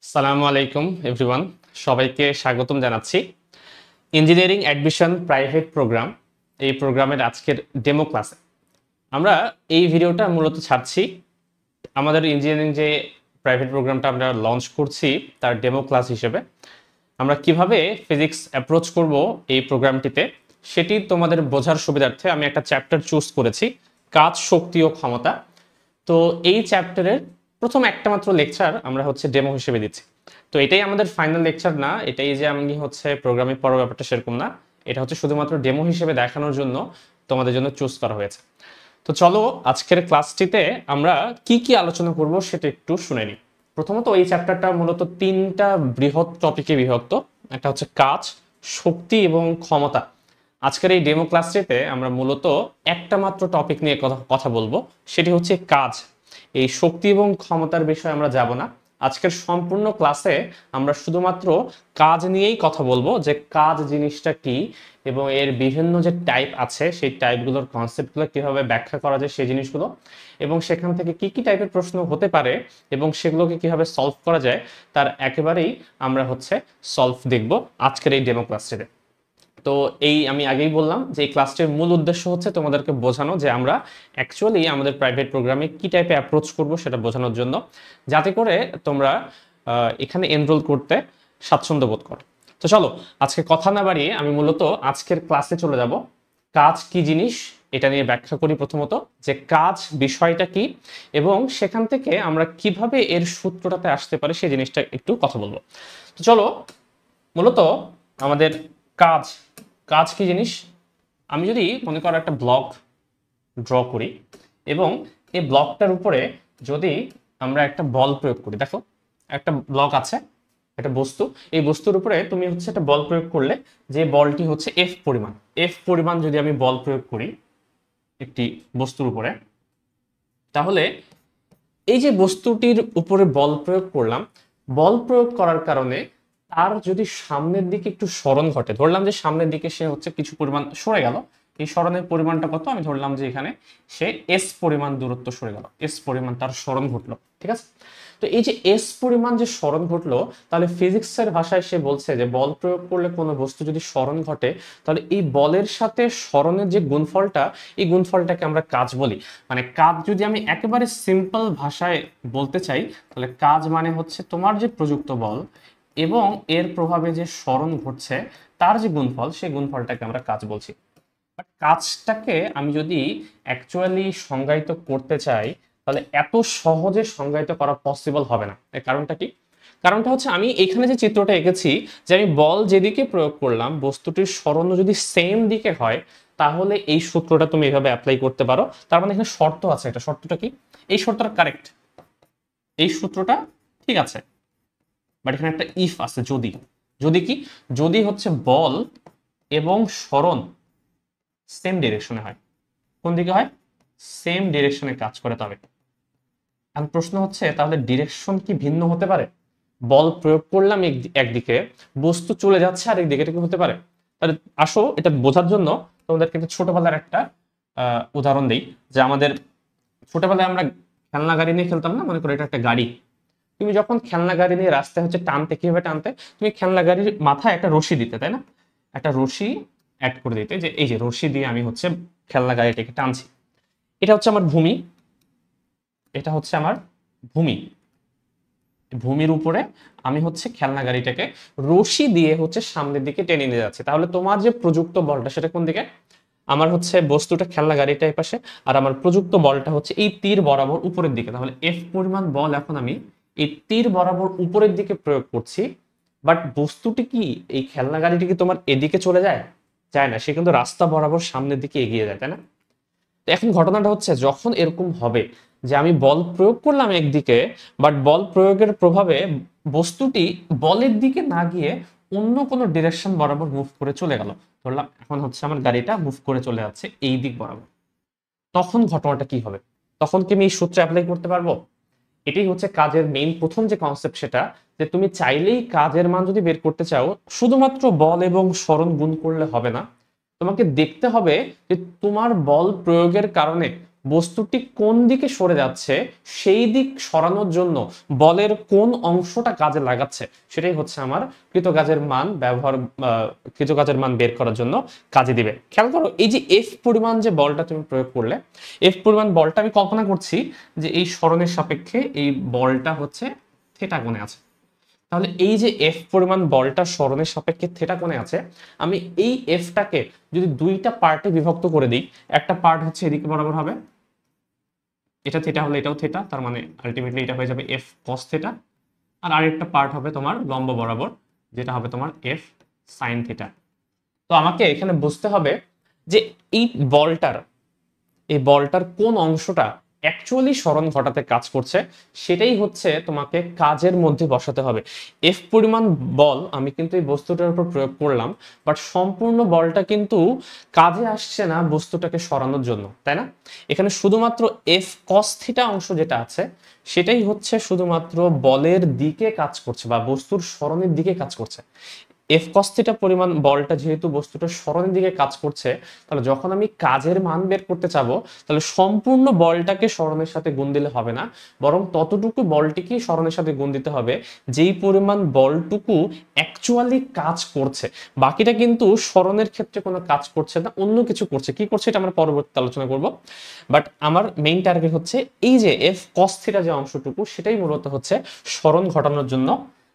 আসসালামু আলাইকুম এভরিওয়ান, সবাইকে স্বাগতম জানাচ্ছি ইঞ্জিনিয়ারিং অ্যাডমিশন প্রাইভেট প্রোগ্রাম। এই প্রোগ্রামের আজকের ডেমো ক্লাসে আমরা এই ভিডিওটা মূলত ছাড়ছি আমাদের ইঞ্জিনিয়ারিং যে প্রাইভেট প্রোগ্রামটা আমরা লঞ্চ করছি তার ডেমো ক্লাস হিসেবে। আমরা কিভাবে ফিজিক্স অ্যাপ্রোচ করব এই প্রোগ্রামটিতে সেটি তোমাদের বোঝার সুবিধার্থে আমি একটা চ্যাপ্টার চুজ করেছি, কাজ, শক্তি ও ক্ষমতা। তো এই চ্যাপ্টারের প্রথম একটা মাত্র লেকচার আমরা ডেমো হিসেবে দিচ্ছি। তো এটাই আমাদের ফাইনাল লেকচার না, এটাই যে আমি প্রোগ্রামে পড়ার ব্যাপারটা সেরকম না, এটা শুধুমাত্র ডেমো হিসেবে দেখানোর জন্য তোমাদের জন্য চুজ করা হয়েছে। তো চলো আজকের ক্লাসটিতে আমরা কি কি আলোচনা করব সেটা একটু শুনে নিই। প্রথমত এই চ্যাপ্টারটা মূলত তিনটা বৃহৎ টপিকে বিভক্ত। একটা হচ্ছে কাজ, শক্তি এবং ক্ষমতা। আজকের এই ডেমো ক্লাসটিতে আমরা মূলত একটা মাত্র টপিক নিয়ে কথা বলবো, সেটি হচ্ছে কাজ। এই শক্তি এবং ক্ষমতার বিষয়ে আমরা যাব না। আজকের সম্পূর্ণ ক্লাসে আমরা শুধুমাত্র কাজ নিয়েই কথা বলবো, যে কাজ জিনিসটা কি এবং এর বিভিন্ন যে টাইপ আছে সেই টাইপগুলোর কনসেপ্টগুলো কিভাবে ব্যাখ্যা করা যায় সেই জিনিসগুলো, এবং সেখান থেকে কি কি টাইপের প্রশ্ন হতে পারে এবং সেগুলোকে কিভাবে সলভ করা যায় তার একেবারেই আমরা সলভ দেখব আজকের এই ডেমো ক্লাসটিতে। তো এই আমি আগেই বললাম যে এই ক্লাসটির মূল উদ্দেশ্য হচ্ছে তোমাদেরকে বোঝানো যে আমরা অ্যাকচুয়ালি আমাদের প্রাইভেট প্রোগ্রামে কি টাইপে অ্যাপ্রোচ করব সেটা বোঝানোর জন্য, যাতে করে তোমরা এখানে এনরোল করতে স্বাচ্ছন্দ্য বোধ করো। তো চলো আজকে কথা না বাড়িয়ে আমি মূলত আজকের ক্লাসে চলে যাব। কাজ কি জিনিস এটা নিয়ে ব্যাখ্যা করি। প্রথমত যে কাজ বিষয়টা কি এবং সেখান থেকে আমরা কিভাবে এর সূত্রটাতে আসতে পারি সেই জিনিসটা একটু কথা বলবো। তো চলো মূলত আমাদের কাজ কাজ কি জিনিস, আমি যদি মনে করো একটা ব্লক ড্র করি এবং এই ব্লকটার উপরে যদি আমরা একটা বল প্রয়োগ করি, দেখো একটা ব্লক আছে, একটা বস্তু, এই বস্তুর উপরে তুমি একটা বল প্রয়োগ করলে যে বলটি এফ পরিমাণ যদি আমি বল প্রয়োগ করি একটি বস্তুর উপরে, তাহলে এই যে বস্তুটির উপরে বল প্রয়োগ করলাম, বল প্রয়োগ করার কারণে তার যদি সামনের দিকে একটু সরণ ঘটে, ধরলাম যে সামনের দিকে সে কিছু পরিমাণ সরে গেল, এই সরণের পরিমাণটা কত, আমি ধরলাম যে এখানে সে এস পরিমাণ দূরত্ব সরে গেল, এস পরিমাণ তার সরণ ঘটলো, ঠিক আছে। তো এই যে এস পরিমাণ যে সরণ ঘটলো, তাহলে ফিজিক্সের ভাষায় সে বলছে যে বল প্রয়োগ করলে কোনো বস্তু যদি সরণ ঘটে তাহলে এই বলের সাথে সরণের যে গুণফলটা, এই গুণফলটাকে আমরা কাজ বলি। মানে কাজ যদি আমি একেবারে সিম্পল ভাষায় বলতে চাই, তাহলে কাজ মানে তোমার যে প্রযুক্ত বল এবং এর প্রভাবে যে সরণ ঘটছে তার যে গুণফল, সেই গুণফলটাকে আমরা কাজ বলছি। বাট কাজটাকে আমি যদি অ্যাকচুয়ালি সংজ্ঞায়িত করতে চাই তাহলে এত সহজে সংজ্ঞায়িত করা পসিবল হবে না। এর কারণটা কি? কারণটা আমি এখানে যে চিত্রটা এঁকেছি, যে আমি বল যেদিকে প্রয়োগ করলাম বস্তুটির সরণ যদি সেম দিকে হয়, তাহলে এই সূত্রটা তুমি এভাবে অ্যাপ্লাই করতে পারো। তার মানে এখানে শর্ত আছে, একটা শর্তটা কি, এই শর্তটা কারেক্ট, এই সূত্রটা ঠিক আছে, বাট এখানে একটা ইফ আছে, যদি। যদি কি? যদি বল এবং সরণ সেম ডিরেকশনে হয়। কোন দিকে হয়? সেম ডিরেকশনে কাজ করে। তবে এখন প্রশ্ন তাহলে ডিরেকশন কি ভিন্ন হতে পারে? বল প্রয়োগ করলাম একদিকে, বস্তু চলে যাচ্ছে আরেক দিকে, এটা কি হতে পারে? তাহলে আসো এটা বোঝার জন্য তোমাদেরকে একটা ছোটবেলার একটা উদাহরণ দিই। যে আমাদের ছোটবেলায় আমরা খেলনা গাড়ি নিয়ে খেলতাম না, মনে করো এটা একটা গাড়ি। তুমি যখন খেলনা গাড়ি নিয়ে রাস্তায় টানতে, কিভাবে টানতে, তুমি খেলনা গাড়ির মাথায় একটা রশি দিতে, তাই না? একটা রশি অ্যাড করে দিতে, যে এই যে রশি দিয়ে আমি খেলনা গাড়িটাকে টানছি। এটা আমার ভূমি, এটা আমার ভূমি। ভূমির উপরে আমি খেলনা গাড়িটাকে রশি দিয়ে সামনের দিকে টেনে নিয়ে যাচ্ছে। তাহলে তোমার যে প্রযুক্ত বলটা সেটা কোন দিকে? আমার বস্তুটা খেলনা গাড়িটার পাশে, আর আমার প্রযুক্ত বলটা এই তীর বরাবর উপরের দিকে। তাহলে এফ পরিমাণ বল এখন আমি এই তীর বরাবর উপরের দিকে প্রয়োগ করছি। বাট বস্তুটি কি, এই খেলনা গাড়িটি কি তোমার এদিকে চলে যায়? যায় না, সে কিন্তু রাস্তা বরাবর সামনের দিকে এগিয়ে যায়, তাই না? তো এখন ঘটনাটা যখন এরকম হবে যে আমি বল প্রয়োগ করলাম একদিকে, বাট বল প্রয়োগের প্রভাবে বস্তুটি বলের দিকে না গিয়ে অন্য কোনো ডিরেকশন বরাবর মুভ করে চলে গেল, ধরলাম এখন আমার গাড়িটা মুভ করে চলে যাচ্ছে এই দিক বরাবর, তখন ঘটনাটা কি হবে? তখন কি আমি এই সূত্র অ্যাপ্লাই করতে পারবো? এটাই কাজের মেইন প্রথম যে কনসেপ্ট, সেটা যে তুমি চাইলেই কাজের মান যদি বের করতে চাও শুধুমাত্র বল এবং সরণ গুণ করলে হবে না, তোমাকে দেখতে হবে যে তোমার বল প্রয়োগের কারণে বস্তুটি কোন দিকে সরে যাচ্ছে সেই দিক সরানোর জন্য বলের কোন অংশটা কাজে লাগাচ্ছে সেটাই হচ্ছে আমার কৃতকাজের মান কৃতকাজের মান বের করার জন্য কাজে দিবে। খেয়াল করো, এই যে এফ পরিমাণ যে বলটা তুমি প্রয়োগ করলে, এফ পরিমাণ বলটা আমি কল্পনা করছি যে এই সরণের সাপেক্ষে এই বলটা হচ্ছে থিটা কোণে আছে। তাহলে এই যে এফ পরিমাণ বলটা সরণের সাপেক্ষে থিটা কোণে আছে, আমি এই এফটাকে যদি দুইটা পার্টে বিভক্ত করে দিই, একটা পার্ট হচ্ছে এদিকে বরাবর হবে, এটা থিটা হলে এটাও থিটা, তার মানে আলটিমেটলি এটা হয়ে যাবে এফ কস থিটা। আর আরেকটা পার্ট হবে তোমার লম্ব বরাবর, যেটা হবে তোমার এফ সাইন থিটা। তো আমাকে এখানে বুঝতে হবে যে এই বলটার কোন অংশটা অ্যাকচুয়ালি সরণ ঘটাতে কাজ করছে, সেটাই হচ্ছে তোমাকে কাজের মধ্যে বসাতে হবে। এফ পরিমাণ বল আমি কিন্তু এই বস্তুটার উপর প্রয়োগ করলাম, বাট সম্পূর্ণ বলটা কিন্তু কাজে আসছে না বস্তুটাকে সরানোর জন্য, তাই না? এখানে শুধুমাত্র এফ কস থিটা অংশ যেটা আছে সেটাই হচ্ছে শুধুমাত্র বলের দিকে কাজ করছে বা বস্তুর সরণের দিকে কাজ করছে। এফ কস থিটা পরিমাণ বলটা যেহেতু বস্তুটা সরণের দিকে কাজ করছে, তাহলে যখন আমি কাজের মান বের করতে চাবো, তাহলে সম্পূর্ণ বলটাকে সরণের সাথে গুণ দিলে হবে না, বরং ততটুকু বলটিকেই সরণের সাথে গুণ দিতে হবে যেই পরিমাণ বলটুকু অ্যাকচুয়ালি কাজ করছে। বাকিটা কিন্তু সরণের ক্ষেত্রে কোনো কাজ করছে না, অন্য কিছু করছে। কি করছে এটা আমরা পরবর্তীতে আলোচনা করব, বাট আমার মেইন টার্গেট হচ্ছে এই যে এফ কস থিটা যে অংশটুকু, সেটাই মূলত হচ্ছে সরণ ঘটানোর জন্য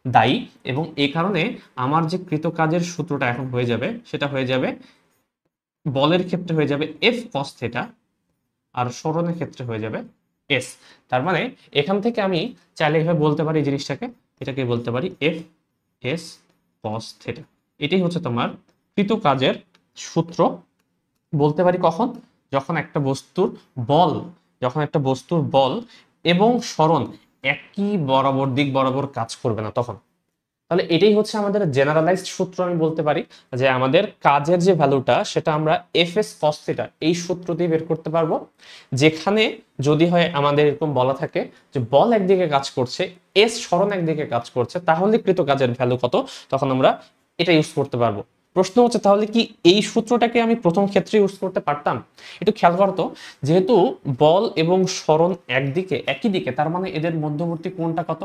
দায়ী। এবং এই কারণে আমার যে কৃতকাজের সূত্রটা এখন হয়ে যাবে, সেটা হয়ে যাবে বলের ক্ষেত্রে হয়ে যাবে এফ কস থিটা, আর সরণের ক্ষেত্রে হয়ে যাবে এস। তার মানে এখান থেকে আমি চাইলে এভাবে বলতে পারি এই জিনিসটাকে, এটাকে বলতে পারি এফ এস কস থিটা। এটাই হচ্ছে তোমার কৃতকাজের সূত্র। বলতে পারি কখন? যখন একটা বস্তুর বল এবং সরণ একই দিক বরাবর কাজ করবে না তখন। তাহলে এটাই হচ্ছে আমাদের জেনারেলাইজড সূত্র। আমি বলতে পারি যে আমাদের কাজের যে ভ্যালুটা সেটা আমরা এফ এস কস থিটা এই সূত্র দিয়ে বের করতে পারবো, যেখানে যদি হয় আমাদের এরকম বলা থাকে যে বল একদিকে কাজ করছে, এস সরণ একদিকে কাজ করছে, তাহলে কৃতকাজের ভ্যালু কত, তখন আমরা এটা ইউজ করতে পারবো। প্রশ্ন হচ্ছে তাহলে কি এই সূত্রটাকে আমি প্রথম ক্ষেত্রে ইউজ করতে পারতাম? একটু খেয়াল করতো, যেহেতু বল এবং সরণ একই দিকে, তার মানে এদের মধ্যবর্তী কোণটা কত?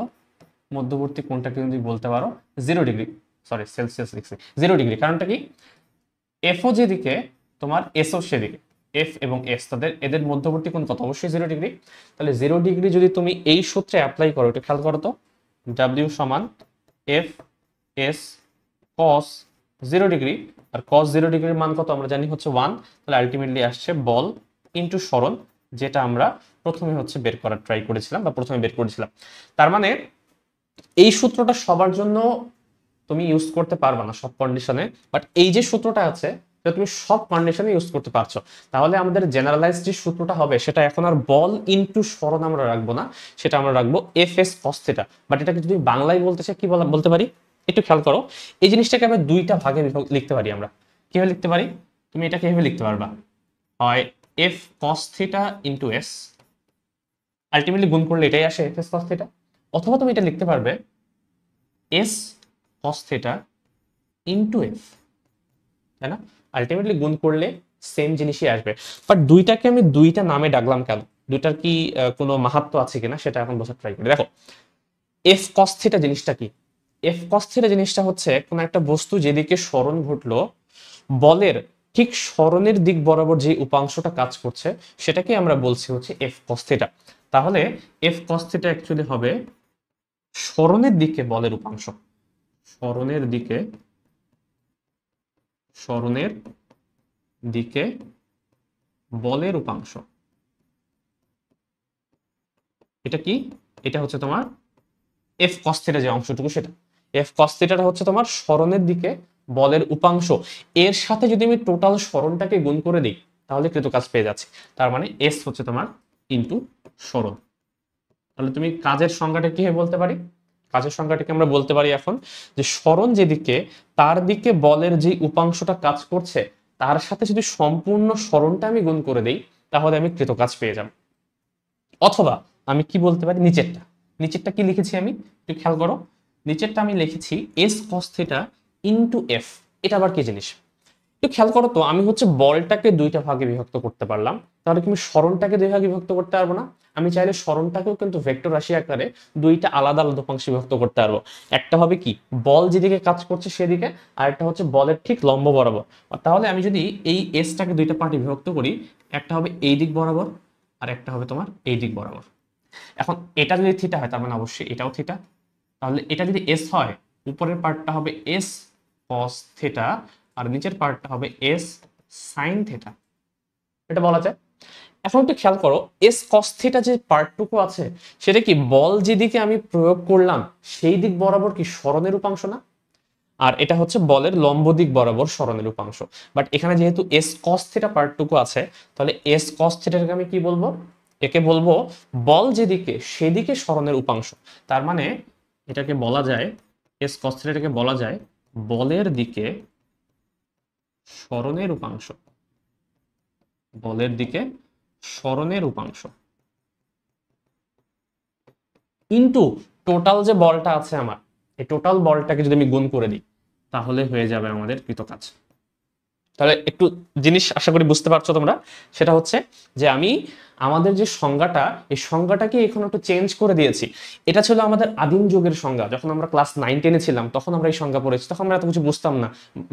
মধ্যবর্তী কোণটাকে যদি বলতে পারো 0 ডিগ্রি, সরি সেলসিয়াস লিখছি 0 ডিগ্রি। কারণটা কি? এফও যেদিকে তোমার এসও সেদিকে, এফ এবং এস এদের মধ্যবর্তী কোণ কত? অবশ্যই 0 ডিগ্রি। তাহলে 0 ডিগ্রি যদি তুমি এই সূত্রে অ্যাপ্লাই করো, একটু খেয়াল করো তো, ডাব্লিউ সমান এফ এস কস 0 ডিগ্রি, আর কস 0 ডিগ্রির মান কত আমরা জানি হচ্ছে 1। তাহলে আলটিমেটলি আসছে বল ইন্টু সরণ, যেটা আমরা প্রথমে হচ্ছে বের করার ট্রাই করেছিলাম বা প্রথমে বের করেছিলাম। তার মানে এই সূত্রটা সবার জন্য তুমি ইউজ করতে পারবা না সব কন্ডিশনে, বাট এই যে সূত্রটা আছে সেটা তুমি সব কন্ডিশনে ইউজ করতে পারছো। তাহলে আমাদের জেনারেলাইজ যে সূত্রটা হবে সেটা এখন আর বল ইনটু সরণ আমরা রাখবো না, সেটা আমরা রাখবো F S cos theta. But এটাকে যদি বাংলায় বলতে চাই কি বলতে পারি? একটু খেয়াল করো, এই জিনিসটাকে আমরা দুইটা ভাগে লিখতে পারি। আমরা কিভাবে লিখতে পারি? তুমি এটাকে এভাবে লিখতে পারবা, হয় F cos theta into S, ultimately গুণ করলে এটাই আসে এফ এস কস থিটা, অথবা তুমি এটা লিখতে পারবে S cos theta into F, তাই না? আলটিমেটলি গুণ করলে সেম জিনিসই আসবে। বাট দুইটাকে আমি দুইটা নামে ডাকলাম কেন? দুইটার কি কোনো মাহাত্ম্য আছে কিনা সেটা এখন বোঝার ট্রাই করি। দেখো, এফ কস থিটা জিনিসটা কি? এফ কস থিটা জিনিসটা হচ্ছে কোন একটা বস্তু যেদিকে সরণ ঘটলো, বলের ঠিক সরণের দিক বরাবর যে উপাংশটা কাজ করছে সেটাকে আমরা বলছি হচ্ছে এফ কস থিটা। তাহলে এফ কস থিটা অ্যাকচুয়ালি হবে সরণের দিকে বলের উপাংশ, সরণের দিকে বলের উপাংশ। এটা কি? এটা হচ্ছে তোমার এফ কস থিটা যে অংশটুকু, সেটা এফ কস থিটাটা হচ্ছে তোমার সরণের দিকে বলের উপাংশ। এর সাথে যদি আমি টোটাল সরণটাকে গুণ করে দিই তাহলে কৃতকাজ পেয়ে যাচ্ছি। তার মানে এস হচ্ছে তোমার ইনটু সরণ। তাহলে তুমি কাজের সংজ্ঞাটা কি বলতে পারি? কাজের সংজ্ঞাটাকে আমরা বলতে পারি এখন যে সরণ যেদিকে তার দিকে বলের যে উপাংশটা কাজ করছে তার সাথে যদি সম্পূর্ণ সরণটা আমি গুণ করে দেই তাহলে আমি কৃতকাজ পেয়ে যাব। অথবা আমি কি বলতে পারি, নিচেরটা কি লিখেছি আমি একটু খেয়াল করো, নিচেরটা আমি লিখেছি S cos theta into F. এটা আবার কি জিনিস? একটু খেয়াল করো তো, আমি হচ্ছে বলটাকে দুইটা ভাগে বিভক্ত করতে পারলাম, তাহলে কি আমি সরণটাকে দুই ভাগে বিভক্ত করতে পারবো না? আমি চাইলে সরণটাকেও কিন্তু ভেক্টর রাশি আকারে দুইটা আলাদা আলাদা উপাংশে বিভক্ত করতে পারবো। একটা হবে কি, বল যেদিকে কাজ করছে সেদিকে, আর একটা হচ্ছে বলের ঠিক লম্ব বরাবর। তাহলে আমি যদি এই এসটাকে দুইটা পার্টে বিভক্ত করি, একটা হবে এই দিক বরাবর আর একটা হবে তোমার এই দিক বরাবর। এখন এটা যদি থিটা হয় তার মানে অবশ্যই এটাও থিটা। তাহলে এটা যদি এস হয়, উপরের পার্টটা হবে এস কস থিটা আর নিচের পার্টটা হবে এস সাইন থিটা, এটা বলা যায়। এখন একটু খেয়াল করো, এস কস থিটা যে পার্টটুকু আছে সেটা কি বল যেদিকে আমি প্রয়োগ করলাম সেই দিক বরাবর কি সরণের উপাংশ না? আর এটা হচ্ছে বলের লম্ব দিক বরাবর সরণের উপাংশ। বাট এখানে যেহেতু এস কস থিটা পার্টটুকু আছে, তাহলে এস কস থিটাকে আমি কি বলবো? একে বলবো বল যেদিকে সেদিকে সরণের উপাংশ। তার মানে এটাকে বলা যায়, এস কস থিটাকে বলা যায় বলের দিকে সরণের উপাংশ। বলের দিকে সরণের উপাংশ কিন্তু টোটাল যে বলটা আছে আমার, এই টোটাল বলটাকে যদি আমি গুণ করে দিই তাহলে হয়ে যাবে আমাদের কৃতকাজ। তাহলে একটু জিনিস আশা করি বুঝতে পারছো তোমরা। সেটা হচ্ছে যে আমি আমাদের যে সংজ্ঞাটা, এই সংজ্ঞাটাকে এখন একটু চেঞ্জ করে দিয়েছি। এটা ছিল আমাদের আদিম যুগের সংজ্ঞা, যখন আমরা ক্লাস 9-10-এ ছিলাম তখন আমরা এই সংজ্ঞা পড়েছি, তখন আমরা এত কিছু বুঝতাম না।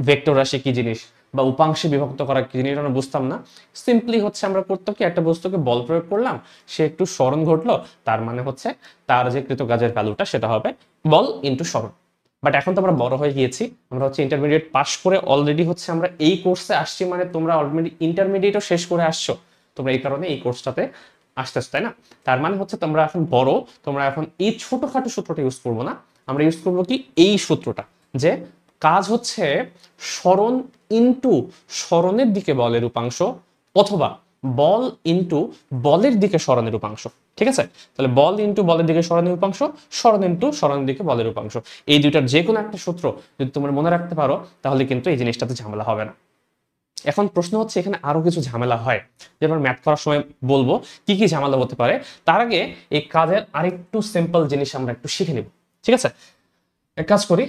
ভেক্টর রাশি কি জিনিস বা উপাংশে বিভক্ত করা কি জিনিস আমরা বুঝতাম না। সিম্পলি হচ্ছে আমরা করতাম কি, একটা বস্তুকে বল প্রয়োগ করলাম, সে একটু সরণ ঘটলো, তার মানে হচ্ছে তার যে কৃতকাজের ভ্যালুটা সেটা হবে বল ইন্টু সরণ। বাট এখন তো আমরা বড় হয়ে গিয়েছি, আমরা হচ্ছে ইন্টারমিডিয়েট পাস করে অলরেডি হচ্ছে আমরা এই কোর্সে আসছি, মানে তোমরা অলরেডি ইন্টারমিডিয়েটও শেষ করে আসছো, তোমরা এই কারণে এই কোর্সটাতে আসতেছ, তাই না? তার মানে হচ্ছে তোমরা এখন বড়, তোমরা এখন এই ছোটখাটো সূত্রটা ইউজ করবো না, আমরা ইউজ করবো কি এই সূত্রটা, যে কাজ হচ্ছে সরণ ইন্টু সরণের দিকে বলের উপাংশ, অথবা বল ইন্টু বলের দিকে সরণের উপাংশ। ঠিক আছে? তাহলে বল ইন্টু বলের দিকে সরণের উপাংশ, সরণ ইন্টু সরণের দিকে বলের উপাংশ, এই দুইটার যে কোনো একটা সূত্র যদি তোমরা মনে রাখতে পারো তাহলে কিন্তু এই জিনিসটাতে ঝামেলা হবে না। এখন প্রশ্ন হচ্ছে এখানে আরো কিছু ঝামেলা হয়, যেমন ম্যাথ করার সময় বলবো কি কি ঝামেলা হতে পারে। তার আগে এই কাজের আরেকটু সিম্পল জিনিস আমরা একটু শিখে নিব। ঠিক আছে, এক কাজ করি,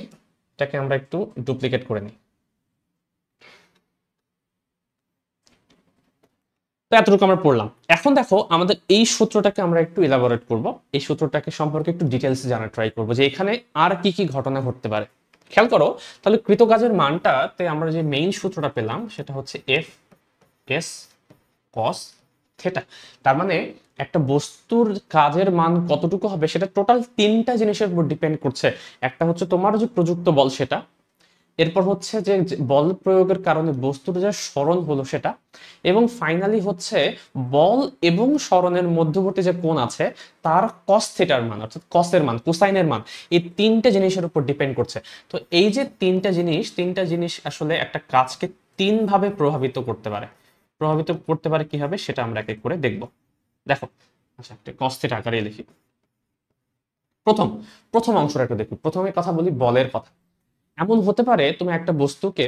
এটাকে আমরা একটু ডুপ্লিকেট করে নিই। তো এতটুকু আমরা পড়লাম। এখন দেখো আমাদের এই সূত্রটাকে আমরা একটু ইলাবোরেট করব, এই সূত্রটাকে সম্পর্কে একটু ডিটেলস জানার ট্রাই করব যে এখানে আর কি কি ঘটনা ঘটতে পারে। খেয়াল করো, তাহলে কৃতকাজের মানটাতে আমরা যে মেইন সূত্রটা পেলাম সেটা হচ্ছে এফ এস কস থিটা। তার মানে একটা বস্তুর কাজের মান কতটুকু হবে সেটা টোটাল তিনটা জিনিসের উপর ডিপেন্ড করছে। একটা হচ্ছে তোমার যে প্রযুক্ত বল সেটা, এরপর হচ্ছে যে বল প্রয়োগের কারণে বস্তুর যে সরণ হলো সেটা, এবং ফাইনালি হচ্ছে বল এবং সরণের মধ্যবর্তী যে কোণ আছে তার কস থিটার মান, অর্থাৎ কসের মান, কোসাইনের মান, এই তিনটে জিনিসের উপর ডিপেন্ড করছে। তো এই যে তিনটা জিনিস আসলে একটা কাজকে তিন ভাবে প্রভাবিত করতে পারে। প্রভাবিত করতে পারে কিভাবে সেটা আমরা এক এক করে দেখব। দেখো, আচ্ছা একটা কস থিটা আকারে লিখি। প্রথম প্রথম অংশটা একটু দেখি। প্রথমে কথা বলি বলের কথা। এমন হতে পারে তুমি একটা বস্তুকে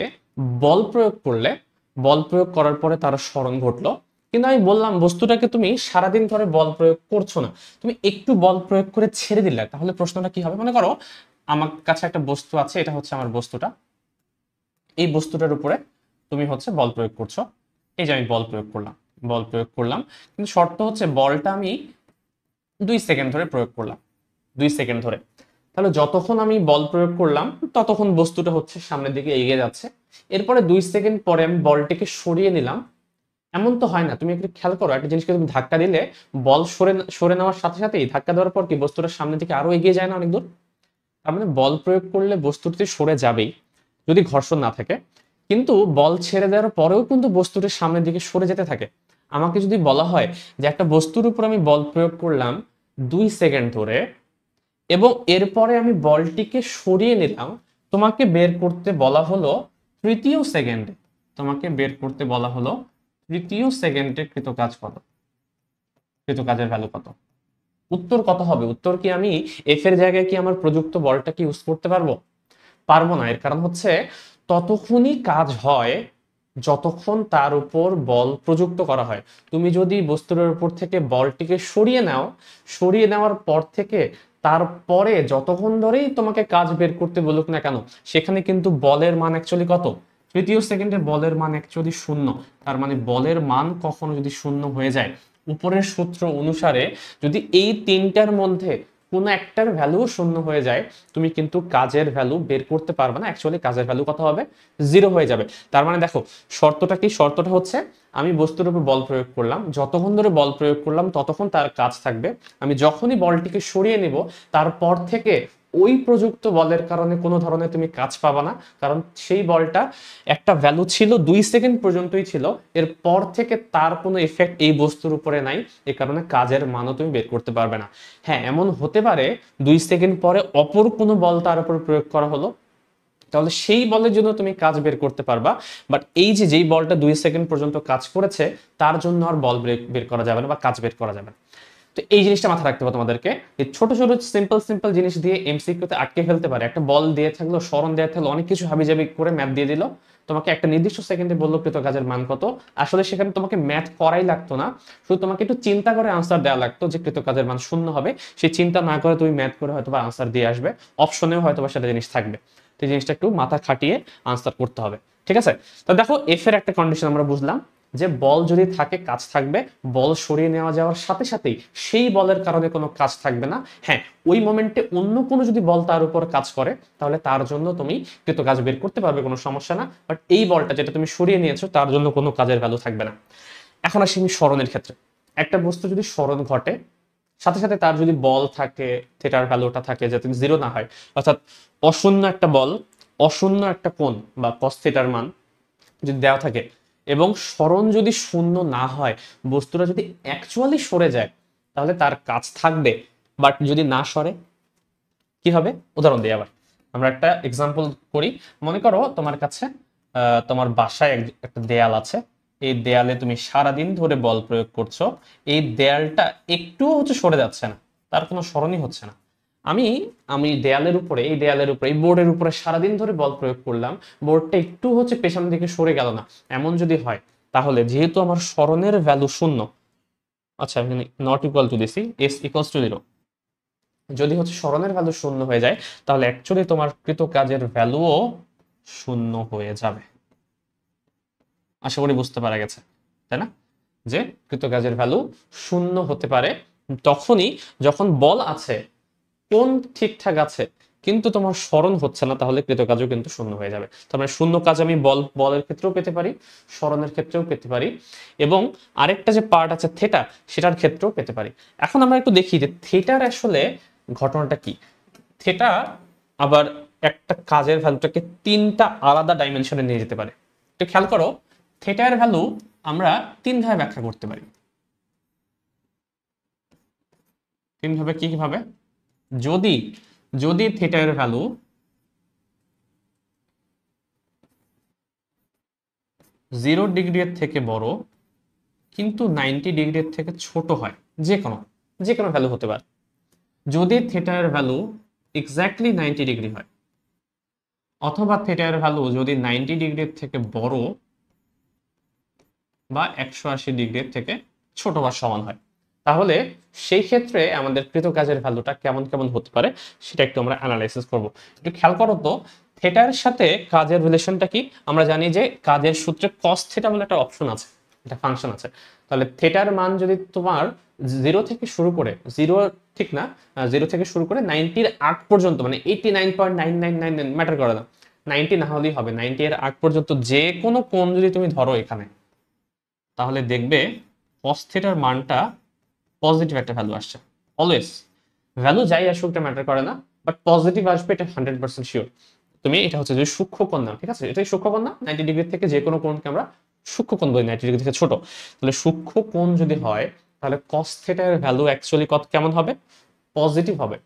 বল প্রয়োগ করলে, বল প্রয়োগ করার পরে তার সরণ ঘটলো, কিন্তু আমি বললাম বস্তুটাকে তুমি সারাদিন ধরে বল প্রয়োগ করছো না, তুমি একটু বল প্রয়োগ করে ছেড়ে দিলে, তাহলে প্রশ্নটা কি হবে? মনে করো আমার কাছে একটা বস্তু আছে, এটা হচ্ছে আমার বস্তুটা, এই বস্তুটার উপরে তুমি হচ্ছে বল প্রয়োগ করছো, এই যে আমি বল প্রয়োগ করলাম, কিন্তু শর্ত হচ্ছে বলটা আমি 2 সেকেন্ড ধরে প্রয়োগ করলাম, 2 সেকেন্ড ধরে। তাহলে যতক্ষণ আমি বল প্রয়োগ করলাম ততক্ষণ বস্তুটা হচ্ছে সামনের দিকে এগিয়ে যাচ্ছে। এরপরে 2 সেকেন্ড পরে আমি বলটিকে সরিয়ে নিলাম। এমন তো হয় না, তুমি একটু খেয়াল করো, একটা জিনিসকে তুমি ধাক্কা দিলে বল সরে সরে নেওয়ার সাথে সাথেই ধাক্কা দেওয়ার পর কি বস্তুটা সামনের দিকে আরো এগিয়ে যায় না অনেক দূর? তার মানে বল প্রয়োগ করলে বস্তুটি সরে যাবেই যদি ঘর্ষণ না থাকে, কিন্তু বল ছেড়ে দেওয়ার পরেও কিন্তু বস্তুটি সামনের দিকে সরে যেতে থাকে। আমাকে যদি বলা হয় যে একটা বস্তুর উপর আমি বল প্রয়োগ করলাম 2 সেকেন্ড ধরে এবং এরপরে আমি বলটিকে সরিয়ে নিলাম, তোমাকে বের করতে বলা হলো তৃতীয় সেকেন্ডে, তোমাকে বের করতে বলা হলো তৃতীয় সেকেন্ডে কৃতকাজ কত, কৃতকাজের ভ্যালু কত। উত্তর কত হবে? উত্তর কি আমি এফ এর জায়গায় কি আমার প্রযুক্ত বলটাকে ইউজ করতে পারবো? পারবো না। এর কারণ হচ্ছে ততক্ষণই কাজ হয় যতক্ষণ তার উপর বল প্রযুক্ত করা হয়। তুমি যদি বস্তুর উপর থেকে বলটিকে সরিয়ে নাও, সরিয়ে নেওয়ার পর থেকে তারপরে যতক্ষণ ধরেই তোমাকে কাজ বের করতে বলুক না কেন, সেখানে কিন্তু বলের মান অ্যাকচুয়ালি কত? তৃতীয় সেকেন্ডে বলের মান অ্যাকচুয়ালি শূন্য, তার মানে বলের মান কখনো যদি শূন্য হয়ে যায়, উপরের সূত্র অনুসারে যদি এই তিনটার মধ্যে কোনো একটার ভ্যালু শূন্য হয়ে যায়, তুমি কিন্তু কাজের ভ্যালু বের করতে পারবে না। অ্যাকচুয়ালি কাজের ভ্যালু কত হবে? জিরো হয়ে যাবে। তার মানে দেখো শর্তটা কি? শর্তটা হচ্ছে আমি বস্তুর উপর বল প্রয়োগ করলাম, যতক্ষণ ধরে বল প্রয়োগ করলাম ততক্ষণ তার কাজ থাকবে। আমি যখনই বলটিকে সরিয়ে নেব তারপর থেকে ওই প্রযুক্ত বলের কারণে কোনো ধরনের তুমি কাজ পাবা না, কারণ সেই বলটা একটা ভ্যালু ছিল 2 সেকেন্ড পর্যন্তই ছিল, এরপর থেকে তার কোনো এফেক্ট এই বস্তুর উপরে নাই, এই কারণে কাজের মানও তুমি বের করতে পারবে না। হ্যাঁ, এমন হতে পারে 2 সেকেন্ড পরে অপর কোনো বল তার উপর প্রয়োগ করা হলো, তাহলে সেই বলের জন্য তুমি কাজ বের করতে পারবা। বাট এই যে যেই বলটা 2 সেকেন্ড পর্যন্ত কাজ করেছে তার জন্য আর বল বের করা যাবে না বা কাজ বের করা যাবে না। তো এই জিনিসটা মাথায় রাখতে হবে তোমাদেরকে। এই ছোট ছোট সিম্পল সিম্পল জিনিস দিয়ে এমসিকিউতে আটকে ফেলতে পারে। একটা বল দিয়ে থাকলো, স্মরণ দেওয়া থাকলো, অনেক কিছু হাবিজাবি করে ম্যাথ দিয়ে দিল, তোমাকে একটা নির্দিষ্ট সেকেন্ডে বললো কৃত কাজের মান কত। আসলে সেখানে তোমাকে ম্যাথ করাই লাগতো না, শুধু তোমাকে একটু চিন্তা করে আনসার দেওয়া লাগতো যে কৃত কাজের মান শূন্য হবে। সেই চিন্তা না করে তুমি ম্যাথ করে হয়তো বা আনসার দিয়ে আসবে, অপশনেও হয়তো বা সেটা জিনিস থাকবে। তো এই জিনিসটা একটু মাথা খাটিয়ে আনসার করতে হবে, ঠিক আছে? তো দেখো এফ এর একটা কন্ডিশন আমরা বুঝলাম যে বল যদি থাকে কাজ থাকবে, বল সরিয়ে নেওয়া যাওয়ার সাথে সাথেই সেই বলের কারণে কোনো কাজ থাকবে না। হ্যাঁ, ওই মোমেন্টে অন্য কোনো যদি বল তার উপর কাজ করে তাহলে তার জন্য তুমি কৃত কাজ বের করতে পারবে, কোনো সমস্যা না। বাট এই বলটা যেটা তুমি সরিয়ে নিয়েছো তার জন্য কোনো কাজের ভ্যালু থাকবে না। এখন আসি আমি স্মরণের ক্ষেত্রে। একটা বস্তু যদি স্মরণ ঘটে, সাথে সাথে তার যদি বল থাকে, থিটার ভ্যালুটা থাকে যাতে জিরো না হয়, অর্থাৎ অশূন্য একটা বল, অশূন্য একটা কোণ বা কস থিটার মান যদি দেওয়া থাকে এবং স্মরণ যদি শূন্য না হয়, বস্তুটা যদি অ্যাকচুয়ালি সরে যায় তাহলে তার কাজ থাকবে। বাট যদি না সরে কি হবে? উদাহরণ দিই আবার, আমরা একটা এক্সাম্পল করি। মনে করো তোমার কাছে তোমার বাসায় একটা দেয়াল আছে, এই দেয়ালে তুমি সারাদিন ধরে বল প্রয়োগ করছো, এই দেয়ালটা একটুও হচ্ছে সরে যাচ্ছে না, তার কোনো স্মরণই হচ্ছে না। আমি আমি দেয়ালের উপরে, এই দেয়ালের উপরে, এই বোর্ডের উপরে সারাদিন ধরে বল প্রয়োগ করলাম, বোর্ডটা একটু হচ্ছে পেছন দিকে সরে গেল না, এমন যদি হয় তাহলে যেহেতু আমার স্মরণের ভ্যালু শূন্য, আচ্ছা আমি নট ইকুয়াল টু দিছি, এস ইকুয়ালস টু 0, যদি হচ্ছে স্মরণের ভ্যালু শূন্য হয়ে যায় তাহলে অ্যাকচুয়ালি তোমার কৃত কাজের ভ্যালুও শূন্য হয়ে যাবে। আশা করি বুঝতে পারা গেছে, তাই না? যে কৃত কাজের ভ্যালু শূন্য হতে পারে তখনই যখন বল আছে, কোন ঠিকঠাক আছে, কিন্তু তোমার স্মরণ হচ্ছে না, তাহলে কৃত কাজও কিন্তু শূন্য হয়ে যাবে। তার মানে শূন্য কাজ আমি বলের ক্ষেত্রেও পেতে পারি, স্মরণের ক্ষেত্রেও পেতে পারি, এবং আরেকটা যে পার্ট আছে থেটা, সেটার ক্ষেত্রেও পেতে পারি। এখন আমরা একটু দেখি যে থেটার আসলে ঘটনাটা কি। থেটা আবার একটা কাজের ভ্যালুটাকে তিনটা আলাদা ডাইমেনশনে নিয়ে যেতে পারে। একটু খেয়াল করো, থেটার ভ্যালু আমরা তিন ভাবে ব্যাখ্যা করতে পারি। তিন ভাবে, কি কিভাবে? যদি যদি থেটার ভ্যালু 0 ডিগ্রির থেকে বড় কিন্তু 90 ডিগ্রির থেকে ছোট হয়, যে কোনো ভ্যালু হতে পারে, যদি থেটার ভ্যালু এক্স্যাক্টলি 90 ডিগ্রি হয়, অথবা থেটার ভ্যালু যদি 90 ডিগ্রির থেকে বড় বা 180 ডিগ্রির থেকে ছোট বা সমান হয়, তাহলে সেই ক্ষেত্রে আমাদের কৃত কাজের ভ্যালুটা কেমন কেমন হতে পারে সেটা একটু আমরা অ্যানালাইসিস করব। একটু খেয়াল করো তো, থেটার সাথে কাজের রিলেশনটা কি? আমরা জানি যে কাজের সূত্রে কস থেটা বলে একটা অপশন আছে, একটা ফাংশন আছে। তাহলে থেটার মান যদি তোমার 0 থেকে শুরু করে 0, ঠিক না, 0 থেকে শুরু করে 90-র আগ পর্যন্ত, মানে 89.9999 ম্যাটার করে না, 90 না হলেই হবে, 90 এর আগ পর্যন্ত যে কোনো কোণ যদি তুমি ধরো এখানে, তাহলে দেখবে cos থিটার মানটা পজিটিভ একটা ভ্যালু আসছে। অলওয়েজ ভ্যালু যাই আসুক এটা ম্যাটার করে না, বাট পজিটিভ আসবে এটা 100% শিওর। তুমি এটা হচ্ছে যদি সূক্ষ্ম কোণ নাও, ঠিক আছে, এটাই সূক্ষ্ম কোণ না, 90 ডিগ্রি থেকে যে কোনো কোণকে আমরা সূক্ষ্ম কোণ বলি, 90 ডিগ্রি থেকে ছোট। তাহলে সূক্ষ্ম কোণ যদি হয় তাহলে cos থিটার ভ্যালু অ্যাকচুয়ালি কত কেমন হবে? পজিটিভ হবে।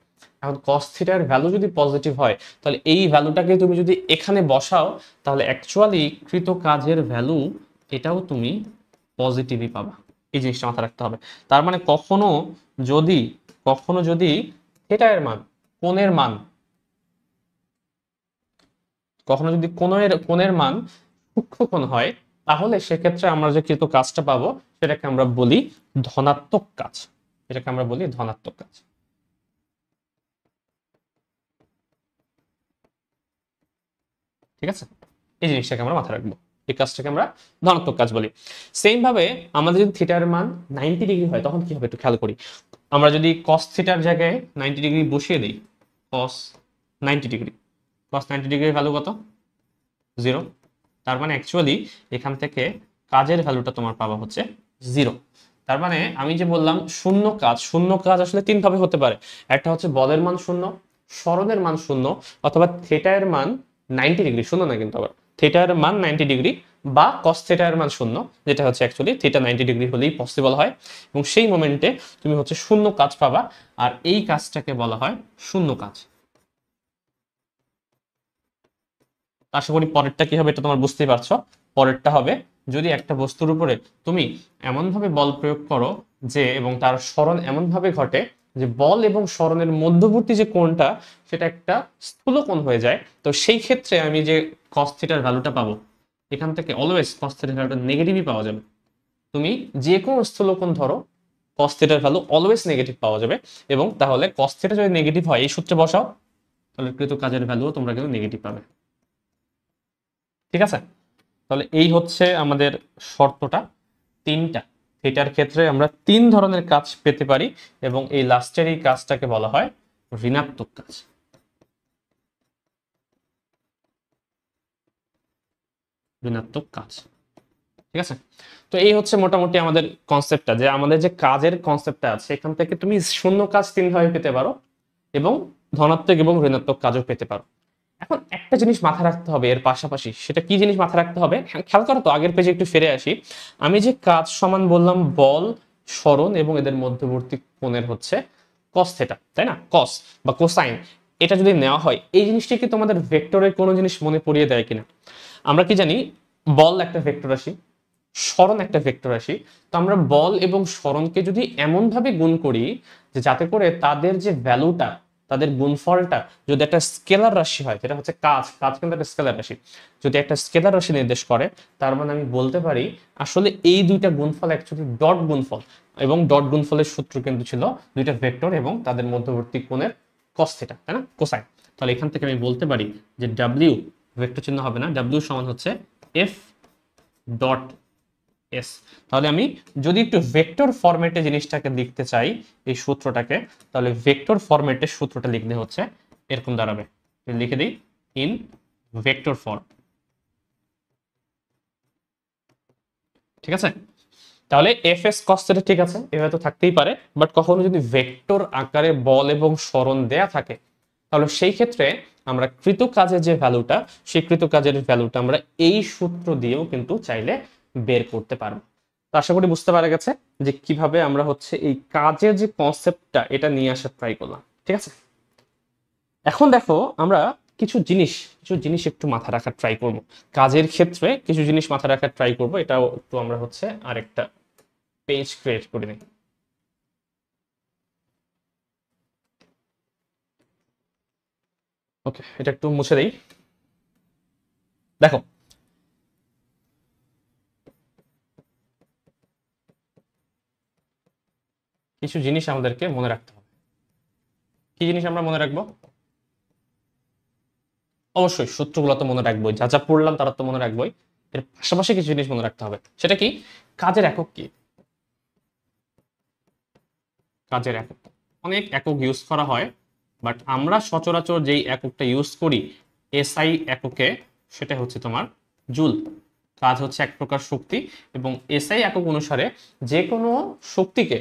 এখন cos থিটার ভ্যালু যদি পজিটিভ হয় তাহলে এই ভ্যালুটাকে তুমি যদি এখানে বসাও তাহলে অ্যাকচুয়ালি কৃত কাজের ভ্যালু এটাও তুমি পজিটিভই পাবা। এই জিনিসটা মাথায় রাখতে হবে। তার মানে কখনো যদি থিটার মান, কোণের মান, কখনো যদি কোণের মান সূক্ষ্ম কোণ হয় তাহলে সেক্ষেত্রে আমরা যে কৃত কাজটা পাবো সেটাকে আমরা বলি ধনাত্মক কাজ, এটাকে আমরা বলি ধনাত্মক কাজ। ঠিক আছে? এই জিনিসটাকে আমরা মাথায় রাখবো, এই কাজটাকে আমরা ধনাত্মক কাজ বলি। সেম ভাবে আমাদের যদি থিটার মান 90 ডিগ্রি হয় তখন কি হবে একটু খেয়াল করি। আমরা যদি cos থিটার জায়গায় 90 ডিগ্রি বসিয়ে দিই, cos 90 ডিগ্রি, cos 90 ডিগ্রির ভ্যালু কত? 0। তার মানে অ্যাকচুয়ালি এখান থেকে কাজের ভ্যালুটা তোমার পাবা হচ্ছে 0। তার মানে আমি যে বললাম শূন্য কাজ আসলে তিন ভাবে হতে পারে। একটা হচ্ছে বলের মান শূন্য, সরণের মান শূন্য, অথবা থিটার মান 90 ডিগ্রি, শূন্য না কিন্তু আবার, থিটার মান 90 ডিগ্রি বা cos থিটার মান শূন্য, যেটা হচ্ছে অ্যাকচুয়ালি থিটা 90 ডিগ্রি হলেই পসিবল হয়। এবং সেই মোমেন্টে তুমি হচ্ছে শূন্য কাজ পাবা, আর এই কাজটাকে বলা হয় শূন্য কাজ। আশা করি পরেরটা কি হবে এটা তোমার বুঝতেই পারছো। পরেরটা হবে যদি একটা বস্তুর উপরে তুমি এমনভাবে বল প্রয়োগ করো যে, এবং তার সরণ এমনভাবে ঘটে যে বল এবং সরণের মধ্যবর্তী যে কোণটা সেটা একটা স্থূল কোণ হয়ে যায়, তো সেই ক্ষেত্রে আমি যে cos থিটার ভ্যালুটা পাবো, এখান থেকে অলওয়েজ cos থিটার ভ্যালুটা নেগেটিভই পাওয়া যাবে। তুমি যে কোনো স্থূল কোণ ধরো, cos থিটার ভ্যালু অলওয়েজ নেগেটিভ পাওয়া যাবে। এবং তাহলে cos থিটা যদি নেগেটিভ হয় এই সূত্রে বসাও, তাহলে কৃত কাজের ভ্যালুও তোমরা কিন্তু নেগেটিভ পাবে। ঠিক আছে, তাহলে এই হচ্ছে আমাদের শর্তটা তিনটা। থিটার ক্ষেত্রে আমরা তিন ধরনের কাজ পেতে পারি, এবং এই লাস্টের এই কাজটাকে বলা হয় ঋণাত্মক কাজ। ঋণাত্মক কাজ, ঠিক আছে। তো এই হচ্ছে মোটামুটি আমাদের কনসেপ্টটা, যে আমাদের যে কাজের কনসেপ্টটা আছে এখান থেকে তুমি শূন্য কাজ তিন ভাবে পেতে পারো, এবং ধনাত্মক এবং ঋণাত্মক কাজও পেতে পারো। এখন একটা জিনিস মাথায় রাখতে হবে এর পাশাপাশি, সেটা কি জিনিস মাথায় রাখতে হবে, খেয়াল করো তো, আগের পেজে একটু ফিরে আসি। আমি যে কাজ সমান বললাম বল, সরণ এবং এদের মধ্যবর্তী কোণের হচ্ছে cos থিটা, তাই না? cos বা কোসাইন, এটা যদি নেওয়া হয়, এই জিনিসটি কি তোমাদের ভেক্টরের কোনো জিনিস মনে পড়িয়ে দেয় কিনা? আমরা কি জানি বল একটা ভেক্টর রাশি, সরণ একটা ভেক্টর রাশি। তো আমরা বল এবং সরণকে যদি এমনভাবে গুণ করি যে যাতে করে তাদের যে ভ্যালুটা, তাদের গুণফলটা যদি একটা স্কেলার রাশি হয়, যেটা হচ্ছে কাজ কিন্তু একটা স্কেলার রাশি, যদি একটা স্কেলার রাশি নির্দেশ করে, তার মানে আমি বলতে পারি আসলে এই দুইটা গুণফল অ্যাকচুয়ালি ডট গুণফল, এবং ডট গুণফলের সূত্র কিন্তু ছিল দুইটা ভেক্টর এবং তাদের মধ্যবর্তী কোণের cos থিটা, তাই না, কোসাইন। তাহলে এখান থেকে আমি বলতে পারি যে ডাব্লিউ ভেক্টর চিহ্ন হবে না, ডাব্লিউ সমান হচ্ছে এফ ডট এস। তাহলে আমি যদি একটু ভেক্টর ফরম্যাটে জিনিসটাকে লিখতে চাই এই সূত্রটাকে, তাহলে ভেক্টর ফরম্যাটের সূত্রটা লিখলে হচ্ছে এরকম দাঁড়াবে, লিখে দিই ইন ভেক্টর ফর্ম। ঠিক আছে, তাহলে এফ এস cos থিটা, ঠিক আছে, এভাবে তো থাকতেই পারে, বাট কখনো যদি ভেক্টর আকারে বল এবং সরণ দেয়া থাকে, তাহলে সেই ক্ষেত্রে আমরা কৃত কাজের যে ভ্যালুটা, সেই কৃত কাজের ভ্যালুটা আমরা এই সূত্র দিয়েও কিন্তু চাইলে বের করতে পারবো। তো আশা করি বুঝতে পারা গেছে যে কিভাবে আমরা হচ্ছে এই কাজের যে কনসেপ্টটা এটা নিয়ে আসার ট্রাই করলাম। ঠিক আছে, এখন দেখো আমরা কিছু জিনিস একটু মাথা রাখার ট্রাই করব। কাজের ক্ষেত্রে কিছু জিনিস মাথা রাখার ট্রাই করব, এটাও একটু আমরা হচ্ছে আরেকটা পেজ ক্রিয়েট করে নিই। ওকে, এটা একটু মুছে দেই। দেখো, কিছু জিনিস আমাদেরকে মনে রাখতে হবে। কি জিনিস আমরা মনে রাখবো? অবশ্যই সূত্রগুলো তো মনে রাখবোই, যা যা পড়লাম তারা তো মনে রাখবোই, এর পাশাপাশি কিছু জিনিস মনে রাখতে হবে। সেটা কি? কাজের একক কি? কাজের একক, অনেক একক ইউজ করা হয়, বাট আমরা সচরাচর যেই এককটা ইউজ করি এসআই এককে, সেটা হচ্ছে তোমার জুল। কাজ হচ্ছে এক প্রকার শক্তি, এবং এসআই একক অনুসারে যে কোনো শক্তিকে